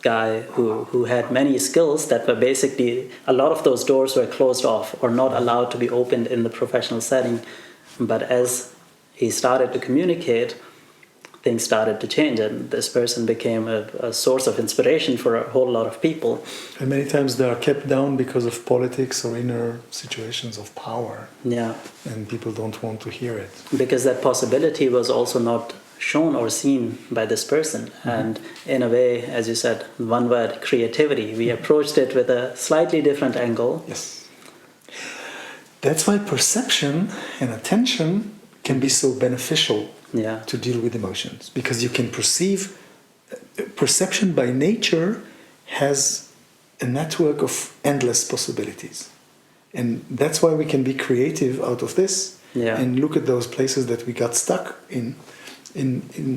guy who had many skills that were basically, a lot of those doors were closed off or not allowed to be opened in the professional setting. But as he started to communicate, things started to change, and this person became a source of inspiration for a whole lot of people. And many times they are kept down because of politics or inner situations of power. Yeah. And people don't want to hear it. Because that possibility was also not shown or seen by this person. And in a way, as you said, one word, creativity, we approached it with a slightly different angle. Yes. That's why perception and attention can be so beneficial to deal with emotions, because you can perceive. Perception by nature has a network of endless possibilities, and that's why we can be creative out of this and look at those places that we got stuck in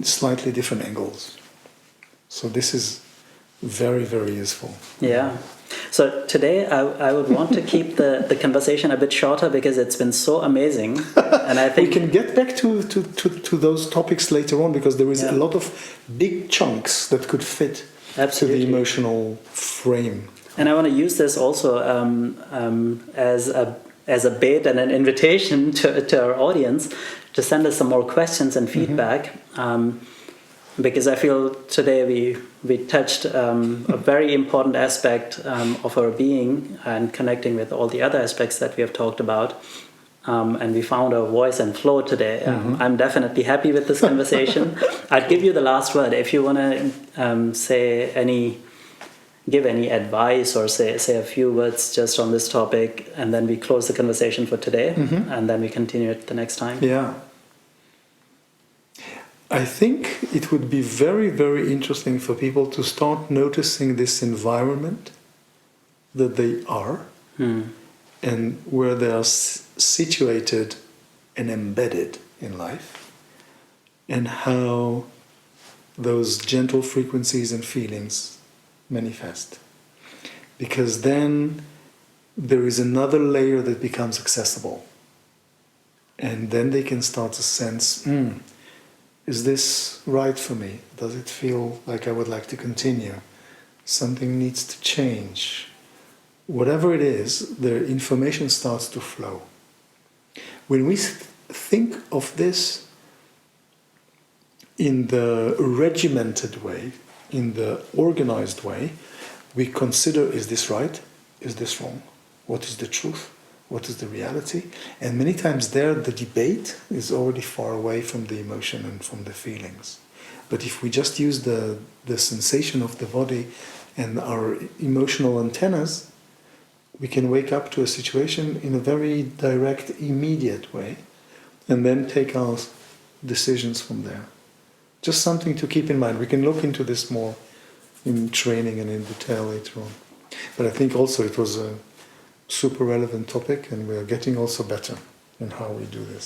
slightly different angles. So this is very, very useful. Yeah. So today I would want to keep the conversation a bit shorter, because it's been so amazing. And I think we can get back to those topics later on, because there is a lot of big chunks that could fit to the emotional frame. And I want to use this also as a bait and an invitation to our audience to send us some more questions and feedback. Because I feel today we touched a very important aspect of our being and connecting with all the other aspects that we have talked about. And we found our voice and flow today. I'm definitely happy with this conversation. I'd give you the last word. If you want to give any advice or say a few words just on this topic, and then we close the conversation for today, and then we continue it the next time. Yeah. I think it would be very, very interesting for people to start noticing this environment that they are and where they are situated and embedded in life, and how those gentle frequencies and feelings manifest. Because then there is another layer that becomes accessible, and then they can start to sense, is this right for me? Does it feel like I would like to continue? Something needs to change. Whatever it is, the information starts to flow. When we think of this in the regimented way, in the organized way, we consider, is this right? Is this wrong? What is the truth? What is the reality? And many times there, the debate is already far away from the emotion and from the feelings. But if we just use the sensation of the body and our emotional antennas, we can wake up to a situation in a very direct, immediate way. and then take our decisions from there. Just something to keep in mind. We can look into this more in training and in detail later on. But I think also it was a super relevant topic, and we are getting also better in how we do this.